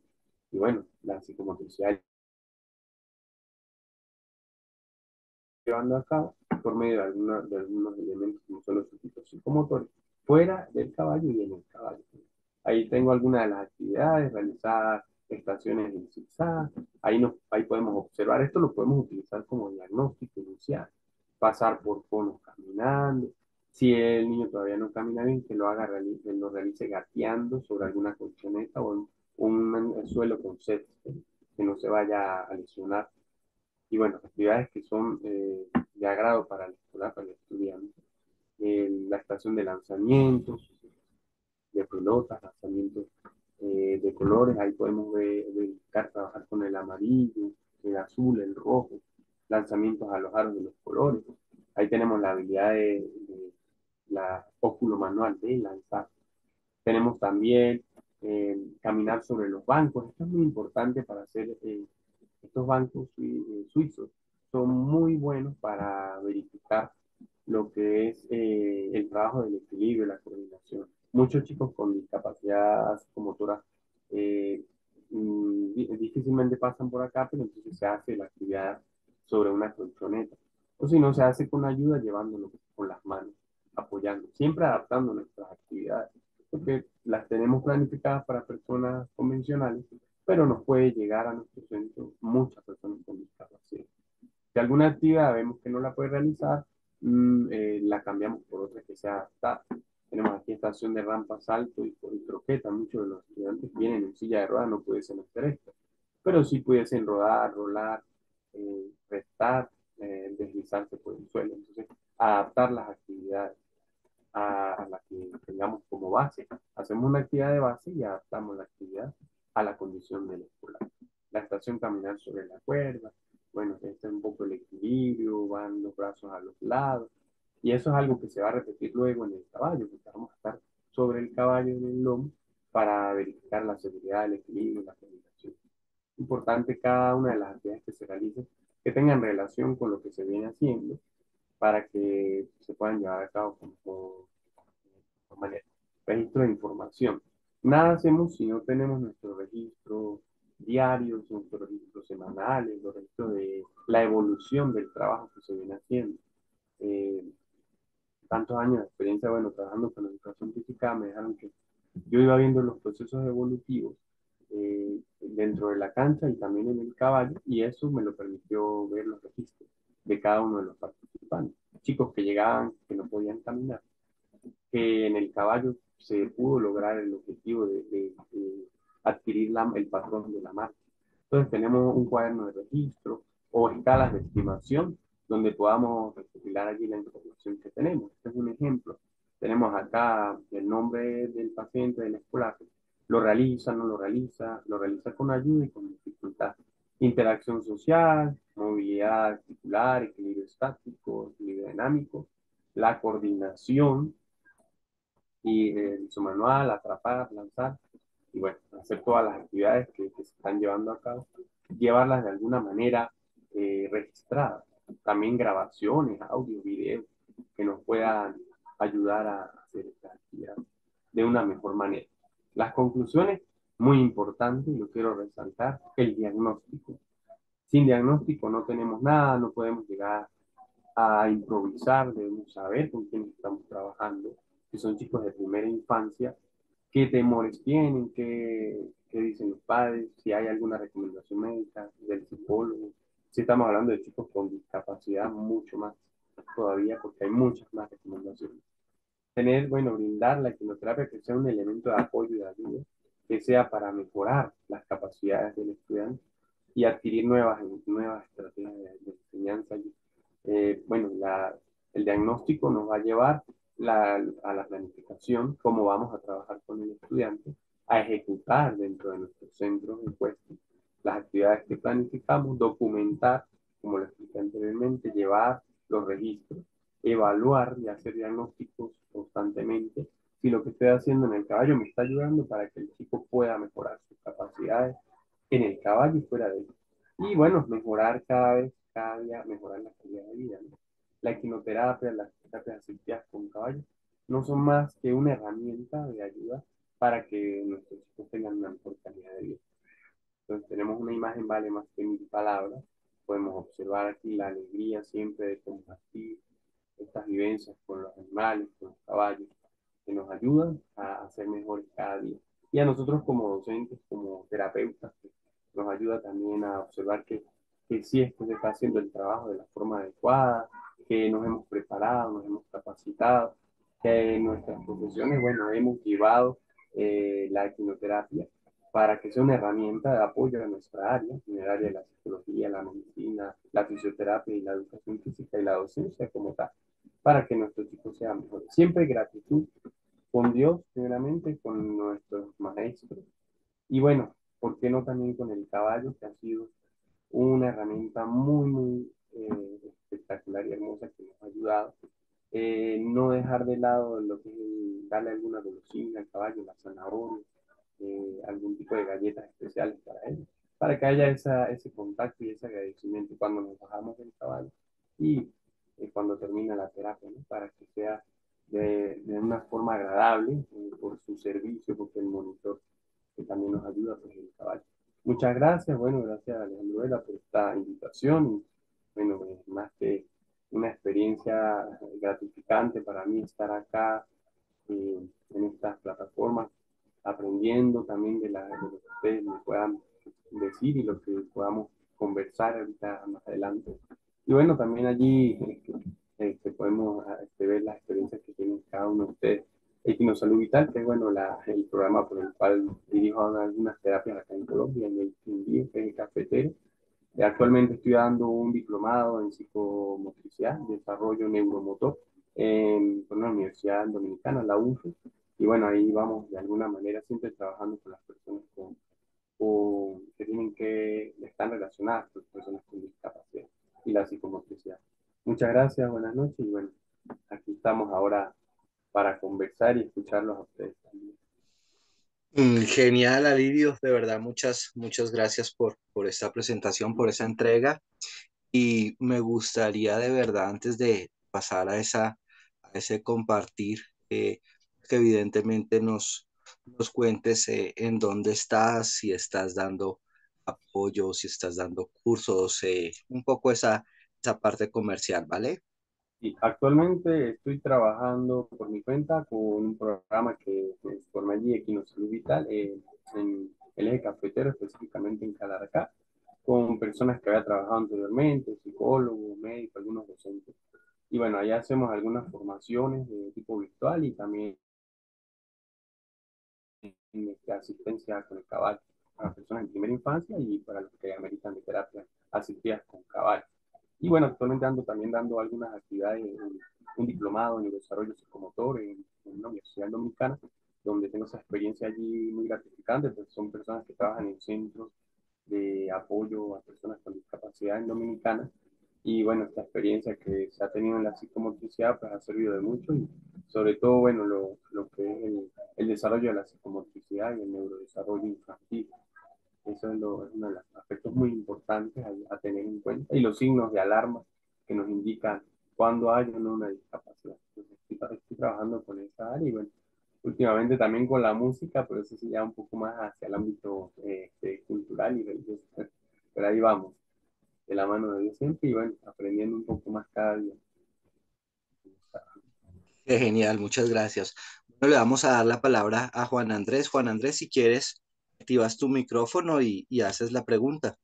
y bueno, la psicomotricidad llevando a cabo por medio de algunos elementos como son los circuitos psicomotores, fuera del caballo y en el caballo. Ahí tengo algunas de las actividades realizadas, estaciones en zigzag, ahí podemos observar, esto lo podemos utilizar como diagnóstico inicial, pasar por conos caminando, si el niño todavía no camina bien, que lo haga, que lo realice gateando sobre alguna colchoneta o en un suelo con césped, que no se vaya a lesionar y bueno, actividades que son de agrado para la escuela, para el estudiante. La estación de lanzamientos, de pelotas, lanzamientos de colores, ahí podemos verificar, trabajar con el amarillo, el azul, el rojo, lanzamientos a los aros de los colores. Ahí tenemos la habilidad de la óculo manual de lanzar. Tenemos también caminar sobre los bancos. Esto es muy importante para hacer estos bancos suizos. Son muy buenos para verificar lo que es el trabajo del equilibrio, la coordinación. Muchos chicos con discapacidad psicomotora difícilmente pasan por acá, pero entonces se hace la actividad sobre una colchoneta. O si no, se hace con ayuda llevándolo con las manos, apoyando, siempre adaptando nuestras actividades porque las tenemos planificadas para personas convencionales, pero nos puede llegar a nuestro centro muchas personas con discapacidad. Si alguna actividad vemos que no la puede realizar, la cambiamos por otra que sea adaptada. Tenemos aquí estación de rampa, salto y croqueta. Muchos de los estudiantes vienen en silla de ruedas, no pudiesen hacer esto, pero sí pudiesen rodar, rolar, restar, deslizarse por el suelo. Entonces, adaptar las actividades a la que tengamos como base. Hacemos una actividad de base y adaptamos la actividad a la condición del escolar. La estación caminar sobre la cuerda, bueno, este es un poco el equilibrio, van los brazos a los lados, y eso es algo que se va a repetir luego en el caballo, porque vamos a estar sobre el caballo en el lomo para verificar la seguridad, el equilibrio y la coordinación. Importante cada una de las actividades que se realicen que tengan relación con lo que se viene haciendo para que se puedan llevar a cabo como manera. Registro de información. Nada hacemos si no tenemos nuestro registro diario, nuestros registros semanales, los registros de la evolución del trabajo que se viene haciendo. Eh, Tantos años de experiencia, bueno, trabajando con la educación física me dejaron que yo iba viendo los procesos evolutivos dentro de la cancha y también en el caballo, y eso me lo permitió ver los registros de cada uno de los participantes. Chicos que llegaban, que no podían caminar, que en el caballo se pudo lograr el objetivo de adquirir el patrón de la marca. Entonces tenemos un cuaderno de registro o escalas de estimación donde podamos recopilar allí la información que tenemos. Este es un ejemplo. Tenemos acá el nombre del paciente del escolar. Lo realiza, no lo realiza con ayuda y con dificultad. Interacción social, movilidad articular, equilibrio estático, equilibrio dinámico, la coordinación, y su manual, atrapar, lanzar, y bueno, hacer todas las actividades que se están llevando a cabo, llevarlas de alguna manera registradas. También grabaciones, audio, video, que nos puedan ayudar a hacer estas actividades de una mejor manera. Las conclusiones, muy importante, y lo quiero resaltar, el diagnóstico. Sin diagnóstico no tenemos nada, no podemos llegar a improvisar, debemos saber con quién estamos trabajando, si son chicos de primera infancia, qué temores tienen, qué dicen los padres, si hay alguna recomendación médica del psicólogo, si estamos hablando de chicos con discapacidad, mucho más todavía, porque hay muchas más recomendaciones. Tener, bueno, brindar la quimioterapia que sea un elemento de apoyo y de ayuda, que sea para mejorar las capacidades del estudiante y adquirir nuevas estrategias de enseñanza. Bueno, el diagnóstico nos va a llevar a la planificación, cómo vamos a trabajar con el estudiante, a ejecutar dentro de nuestros centros de puesto las actividades que planificamos, documentar, como lo expliqué anteriormente, llevar los registros, evaluar y hacer diagnósticos constantemente si lo que estoy haciendo en el caballo me está ayudando para que el chico pueda mejorar sus capacidades en el caballo y fuera de él. Y bueno, mejorar cada vez, cada día, mejorar la calidad de vida, ¿no? La equinoterapia, las terapias asistidas con caballo, no son más que una herramienta de ayuda para que nuestros chicos tengan una mejor calidad de vida. Entonces tenemos una imagen vale más que mil palabras. Podemos observar aquí la alegría siempre de compartir estas vivencias con los animales, con los caballos, que nos ayudan a ser mejores cada día. Y a nosotros como docentes, como terapeutas, pues, nos ayuda también a observar que sí es que se está haciendo el trabajo de la forma adecuada, que nos hemos preparado, nos hemos capacitado, que en nuestras profesiones, bueno, hemos llevado la equinoterapia para que sea una herramienta de apoyo a nuestra área, en el área de la psicología, la medicina, la fisioterapia y la educación física y la docencia como tal, para que nuestros chicos sean mejores. Siempre gratitud con Dios, primeramente, con nuestros maestros, y bueno, ¿por qué no también con el caballo, que ha sido una herramienta muy espectacular y hermosa que nos ha ayudado? No dejar de lado lo que es darle alguna golosina al caballo, la zanahoria, algún tipo de galletas especiales para él, para que haya ese contacto y ese agradecimiento cuando nos bajamos del caballo y cuando termina la terapia, ¿no? Para que sea de una forma agradable por su servicio, porque el monitor que también nos ayuda, pues el caballo. Muchas gracias, bueno, gracias a Alejandro Vela por esta invitación y bueno, más que una experiencia gratificante para mí estar acá en estas plataformas, aprendiendo también de lo que ustedes me puedan decir y lo que podamos conversar ahorita más adelante. Y bueno, también allí podemos ver las experiencias que tienen cada uno de ustedes. Equinosalud Vital, que es bueno, el programa por el cual dirijo algunas terapias acá en Colombia, en el Quindío, que es el cafetero, Actualmente estoy dando un diplomado en psicomotricidad, desarrollo neuromotor, por una universidad dominicana, la UNFE, y bueno, ahí vamos de alguna manera siempre trabajando con las personas que tienen que, están relacionadas con personas con discapacidad y la psicomotricidad. Muchas gracias, buenas noches, y bueno, aquí estamos ahora para conversar y escucharlos a ustedes también. Genial, Alirio, de verdad, muchas gracias por esta presentación, por esa entrega. Y me gustaría de verdad, antes de pasar a ese compartir, que evidentemente nos cuentes en dónde estás, si estás dando apoyo, si estás dando cursos, un poco esa parte comercial, ¿vale? Y actualmente estoy trabajando por mi cuenta con un programa que se forma allí, Equinosalud Vital, en el eje cafetero, específicamente en Calaracá, con personas que había trabajado anteriormente, psicólogos, médicos, algunos docentes. Y bueno, allá hacemos algunas formaciones de tipo virtual y también asistencia con el caballo para personas en primera infancia y para los que ameritan de terapia asistidas con caballo. Y bueno, actualmente ando también dando algunas actividades, un diplomado en el desarrollo psicomotor en una universidad dominicana, donde tengo esa experiencia allí muy gratificante, pues son personas que trabajan en centros de apoyo a personas con discapacidad en Dominicana. Y bueno, esta experiencia que se ha tenido en la psicomotricidad pues ha servido de mucho y sobre todo, bueno, lo que es el desarrollo de la psicomotricidad y el neurodesarrollo infantil. Eso es uno de los aspectos muy importantes a tener en cuenta y los signos de alarma que nos indican cuando hay o no una discapacidad. Entonces, estoy trabajando con esa área y bueno, últimamente también con la música, pero eso sí ya un poco más hacia el ámbito cultural y religioso. Pero ahí vamos, de la mano de Dios siempre y bueno, aprendiendo un poco más cada día. Qué genial, muchas gracias. Bueno, le vamos a dar la palabra a Juan Andrés. Juan Andrés, si quieres, activas tu micrófono y haces la pregunta.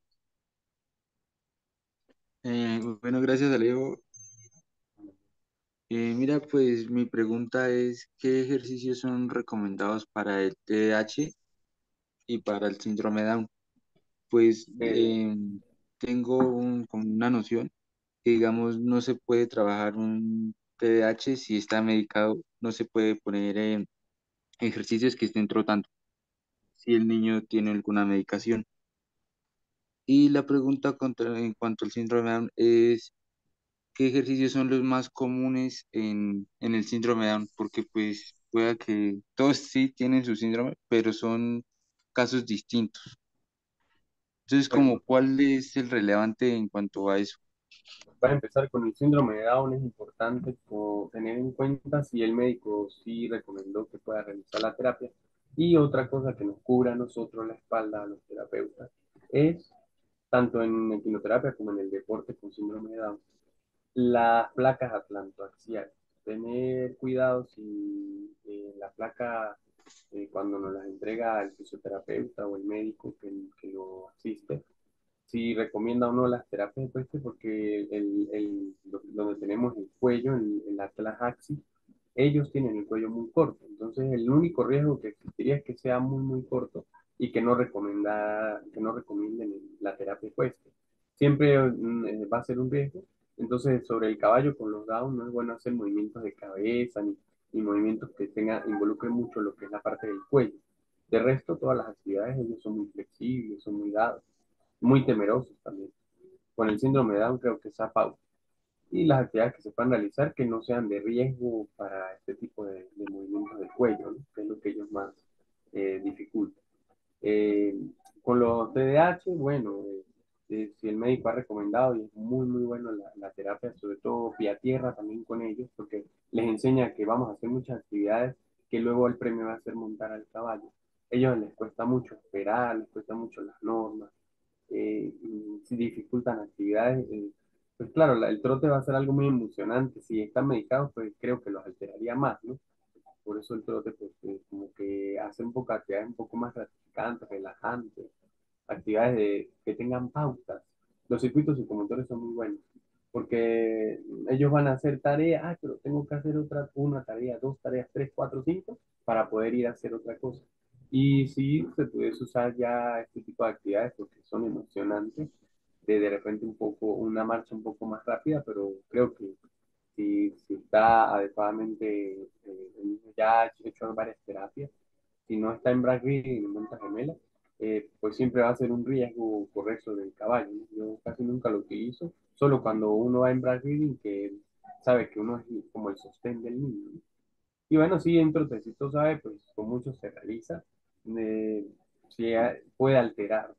Bueno, gracias, Alejo. Mira, pues mi pregunta es, ¿qué ejercicios son recomendados para el TDAH y para el síndrome Down? Pues Eh, tengo como una noción que, digamos, no se puede trabajar un TDAH si está medicado, no se puede poner ejercicios que estén trotando si el niño tiene alguna medicación. Y la pregunta en cuanto al síndrome Down es, ¿qué ejercicios son los más comunes en el síndrome Down? Porque pues pueda que todos sí tienen su síndrome, pero son casos distintos. Entonces, como, bueno, ¿cuál es el relevante en cuanto a eso? para empezar con el síndrome de Down es importante tener en cuenta si el médico sí recomendó que pueda realizar la terapia. Y otra cosa que nos cubra a nosotros la espalda, a los terapeutas, es tanto en equinoterapia como en el deporte con síndrome de Down, las placas atlantoaxiales. Tener cuidado si la placa, cuando nos las entrega el fisioterapeuta o el médico que lo asiste, si recomienda o no las terapias de pueste, porque donde tenemos el cuello, el atlas axis, ellos tienen el cuello muy corto. Entonces, el único riesgo que existiría es que sea muy, muy corto y que no recomienden la terapia de pueste. Siempre va a ser un riesgo. Entonces, sobre el caballo con los down, no es bueno hacer movimientos de cabeza ni movimientos que involucren mucho lo que es la parte del cuello. De resto, todas las actividades, ellos son muy flexibles, son muy dados, muy temerosos también. Con el síndrome de Down creo que esa pauta. Y las actividades que se puedan realizar que no sean de riesgo para este tipo de movimientos del cuello, ¿no? Que es lo que ellos más dificultan. Eh, con los TDAH, bueno, si el médico ha recomendado y es muy, muy bueno la terapia, sobre todo pie a tierra también con ellos, porque les enseña que vamos a hacer muchas actividades que luego el premio va a ser montar al caballo. Ellos les cuesta mucho esperar, les cuesta mucho las normas, y si dificultan actividades, pues claro, el trote va a ser algo muy emocionante. Si están medicados, pues creo que los alteraría más, ¿no? Por eso el trote, pues, como que hace un poco actividades un poco más gratificantes, relajantes, actividades que tengan pautas. Los circuitos psicomotores son muy buenos, porque ellos van a hacer tareas, pero tengo que hacer una tarea, dos tareas, tres, cuatro, cinco, para poder ir a hacer otra cosa. Y sí, se puede usar ya este tipo de actividades porque son emocionantes, de repente un poco, una marcha un poco más rápida, pero creo que si está adecuadamente, el niño ya ha hecho varias terapias, si no está en Bragg Reading en monta gemela, pues siempre va a ser un riesgo correcto del caballo, ¿no? Yo casi nunca lo utilizo, solo cuando uno va en Bragg Reading, que sabe que uno es como el sostén del niño, ¿no? Y bueno, sí, en trotecito, ¿sabe? Pues con mucho se realiza. Eh, sí, puede alterar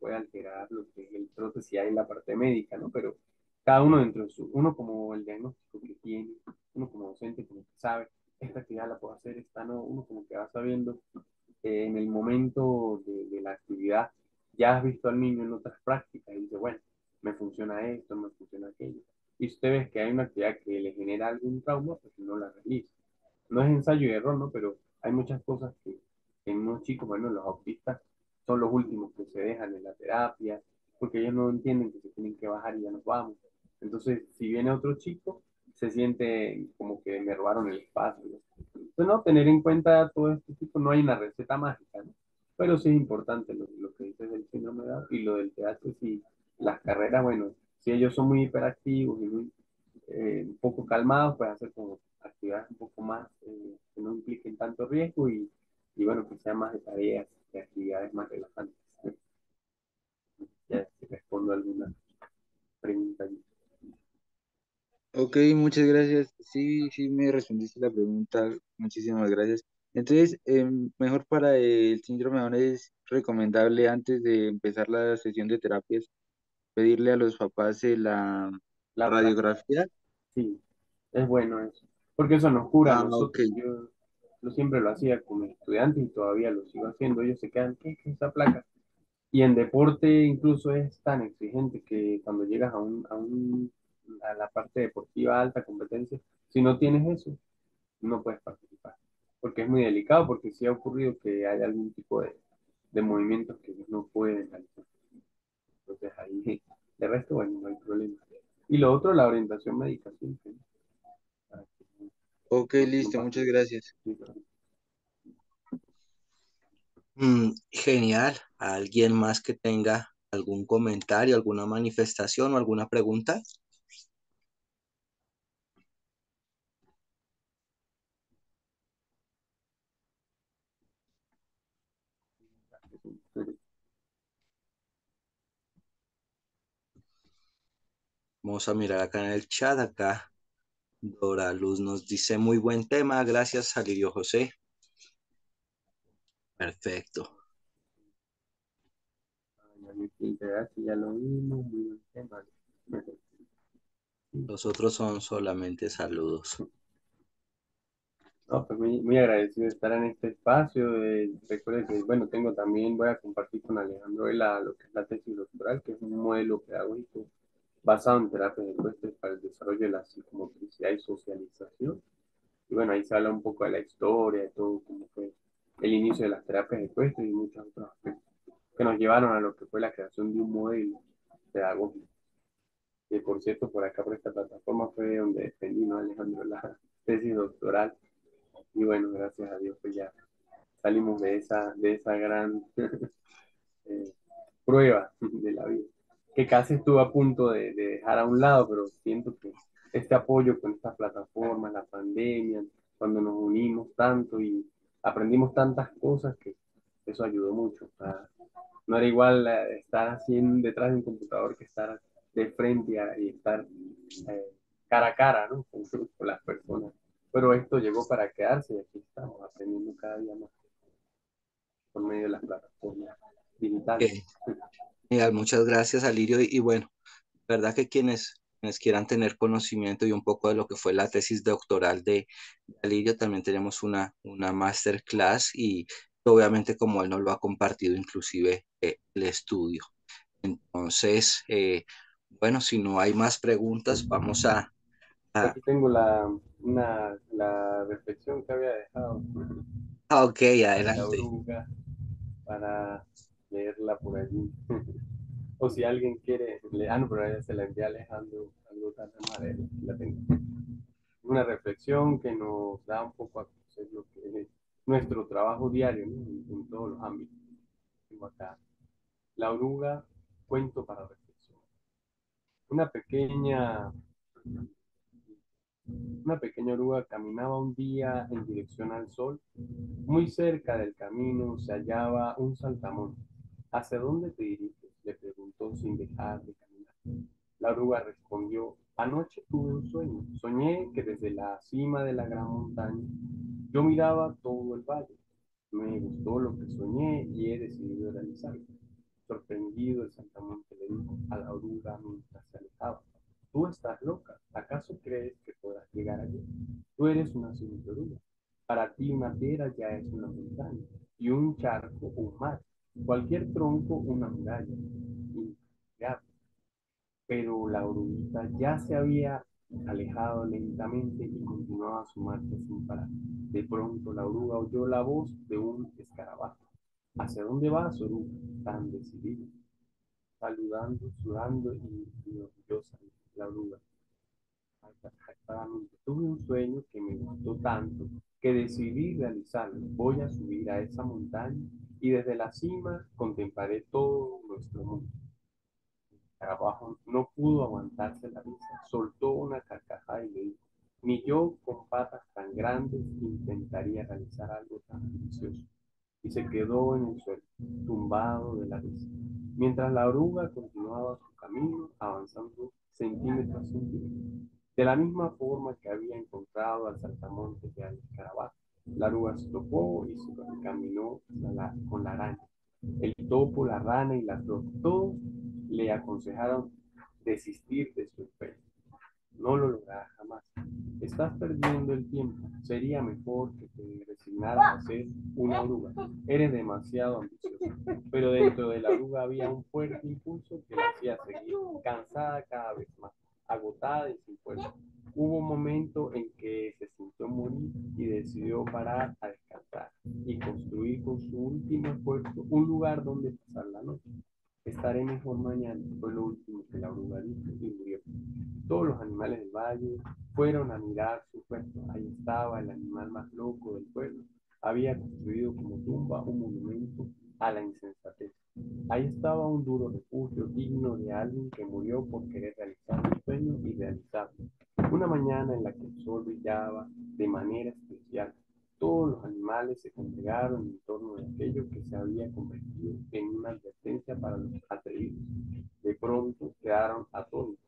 lo que es el trote si hay en la parte médica, ¿no? Pero cada uno dentro de su, uno como el diagnóstico que tiene, uno como docente como que sabe, esta actividad la puedo hacer, esta no, uno como que va sabiendo en el momento de la actividad, ya has visto al niño en otras prácticas y dice, bueno, me funciona esto, me funciona aquello. Y si usted ve que hay una actividad que le genera algún trauma, pues no la realiza. No es ensayo y error, ¿no? Pero hay muchas cosas que en unos chicos, bueno, los autistas son los últimos que se dejan en la terapia, porque ellos no entienden que se tienen que bajar y ya nos vamos. Entonces, si viene otro chico, se siente como que me robaron el espacio. Entonces, no, tener en cuenta todo este tipo, no hay una receta mágica, ¿no? Pero sí es importante lo que dices del síndrome de Down y lo del TH, si las carreras, bueno, si ellos son muy hiperactivos y muy un poco calmados, pues hacer como actividades un poco más que no impliquen tanto riesgo y bueno, que sean más de tareas, de actividades más relajantes. Ya si respondo alguna pregunta. Ok, muchas gracias. Sí, sí, me respondiste la pregunta. Muchísimas gracias. Entonces, mejor para el síndrome de Down es recomendable antes de empezar la sesión de terapias pedirle a los papás la La práctica, radiografía. sí, es bueno eso. Porque eso nos cura a Ah, ok. nosotros. Yo siempre lo hacía con mis estudiantes y todavía lo sigo haciendo. Ellos se quedan, ¿qué es esa placa? Y en deporte incluso es tan exigente que cuando llegas a la parte deportiva alta competencia, si no tienes eso, no puedes participar. Porque es muy delicado, porque sí ha ocurrido que hay algún tipo de movimientos que no pueden realizar. Entonces ahí, de resto, bueno, no hay problema. Y lo otro, la orientación médica, siempre, ¿no? Para que Ok, no listo, pase muchas gracias. nada. Genial. ¿Alguien más que tenga algún comentario, alguna manifestación o alguna pregunta? Vamos a mirar acá en el chat. Acá Dora Luz nos dice muy buen tema. Gracias, Alirio José. Perfecto. Ya lo vimos, muy buen tema. Los otros son solamente saludos. No, pues muy agradecido de estar en este espacio. Recuerde que, bueno, voy a compartir con Alejandro lo que es la tesis doctoral, que es un modelo pedagógico basado en terapias de ecuestres para el desarrollo de la psicomotricidad y socialización. Y bueno, ahí se habla un poco de la historia, de todo, cómo fue el inicio de las terapias ecuestres y muchos otros aspectos que nos llevaron a lo que fue la creación de un modelo pedagógico. Que por cierto, por acá, por esta plataforma, fue donde defendí, ¿no, Alejandro, la tesis doctoral? Y bueno, gracias a Dios, pues ya salimos de esa gran eh, prueba de la vida, que casi estuve a punto de dejar a un lado, pero siento que este apoyo con estas plataformas, la pandemia, cuando nos unimos tanto y aprendimos tantas cosas, que eso ayudó mucho. O sea, no era igual estar así detrás de un computador que estar de frente y estar eh, cara a cara, ¿no? Con las personas. Pero esto llegó para quedarse y aquí estamos aprendiendo cada día más por medio de las plataformas digitales. Eh, Genial, muchas gracias, Alirio. Y bueno, verdad que quienes quieran tener conocimiento y un poco de lo que fue la tesis doctoral de Alirio, también tenemos una masterclass y obviamente como él nos lo ha compartido, inclusive el estudio. Entonces, bueno, si no hay más preguntas, vamos a- Aquí tengo la reflexión que había dejado ok, de la adelante. oruga para leerla por allí. O si alguien quiere, no, pero ya se la envié a Alejandro, algo tan amable, la tengo. Una reflexión que nos da un poco a conocer lo que es nuestro trabajo diario, ¿no? En todos los ámbitos. Tengo acá, la oruga, cuento para reflexión. Una pequeña, una pequeña oruga caminaba un día en dirección al sol. Muy cerca del camino se hallaba un saltamontes. ¿Hacia dónde te diriges?, le preguntó sin dejar de caminar. La oruga respondió: anoche tuve un sueño. Soñé que desde la cima de la gran montaña yo miraba todo el valle. Me gustó lo que soñé y he decidido realizarlo. Sorprendido, el saltamontes le dijo a la oruga mientras se alejaba: tú estás loca. ¿Acaso crees que podrás llegar allí? Tú eres una simple oruga. Para ti una piedra ya es una montaña y un charco un mar. Cualquier tronco una muralla. Y ya, pero la oruguita ya se había alejado lentamente y continuaba su marcha sin parar. De pronto la oruga oyó la voz de un escarabajo. ¿Hacia dónde vas, oruga? Tan decidida. Saludando, sudando y orgullosa, la oruga. Jactadamente, tuve un sueño que me gustó tanto que decidí realizarlo. Voy a subir a esa montaña y desde la cima contemplaré todo nuestro mundo. Trabajo no pudo aguantarse la risa, soltó una carcajada y le dijo: ni yo con patas tan grandes intentaría realizar algo tan ambicioso. Y se quedó en el suelo, tumbado de la risa, mientras la oruga continuaba su camino, avanzando centímetro a centímetro. De la misma forma que había encontrado al saltamontes y al escarabajo, la oruga se topó y se caminó con la araña. El topo, la rana y la flor, todos le aconsejaron desistir de su empeño. No lo lograrás jamás. Estás perdiendo el tiempo. Sería mejor que te resignaras a ser una oruga. Eres demasiado ambicioso. Pero dentro de la oruga había un fuerte impulso que la hacía seguir, cansada cada vez más, agotada y sin fuerza. Hubo un momento en que se sintió morir y decidió parar a descansar y construir con su último esfuerzo un lugar donde pasar la noche. Estaré mejor mañana, fue lo último que la oruga dijo y murió. Todos los animales del valle fueron a mirar su cuerpo. Ahí estaba el animal más loco del pueblo. Había construido como tumba un monumento a la insensatez. Ahí estaba un duro refugio digno de alguien que murió por querer realizar un sueño y realizarlo. Una mañana en la que el sol brillaba de manera especial, todos los animales se congregaron en torno de aquello que se había convertido en una advertencia para los atrevidos. De pronto quedaron atónitos.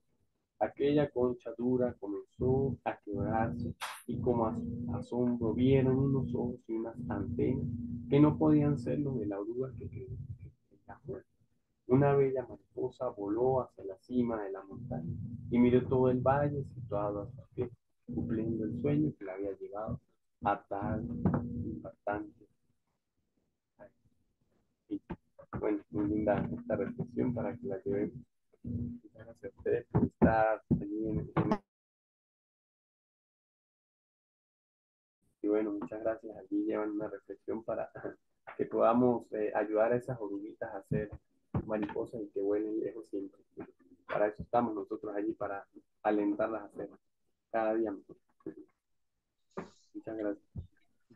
Aquella concha dura comenzó a quebrarse y como asombro vieron unos ojos y unas antenas que no podían ser los de la oruga que creía muerta. Una bella mariposa voló hacia la cima de la montaña y miró todo el valle situado a sus pies, cumpliendo el sueño que le había llegado a tal impactante. Y bueno, muy linda esta reflexión para que la llevemos. Muchas gracias a ustedes por estar allí y bueno, muchas gracias. Allí llevan una reflexión para que podamos ayudar a esas oruguitas a hacer mariposas y que vuelen lejos siempre. Para eso estamos nosotros allí, para alentarlas a hacer cada día mejor. Muchas gracias.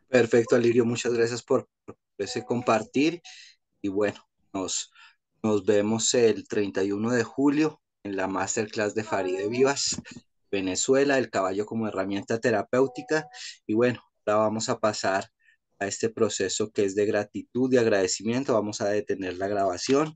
Perfecto, Alirio, muchas gracias por ese compartir y bueno, nos vemos el 31 de julio en la Masterclass de Faride Vivas, Venezuela, el caballo como herramienta terapéutica. Y bueno, ahora vamos a pasar a este proceso que es de gratitud y agradecimiento. Vamos a detener la grabación.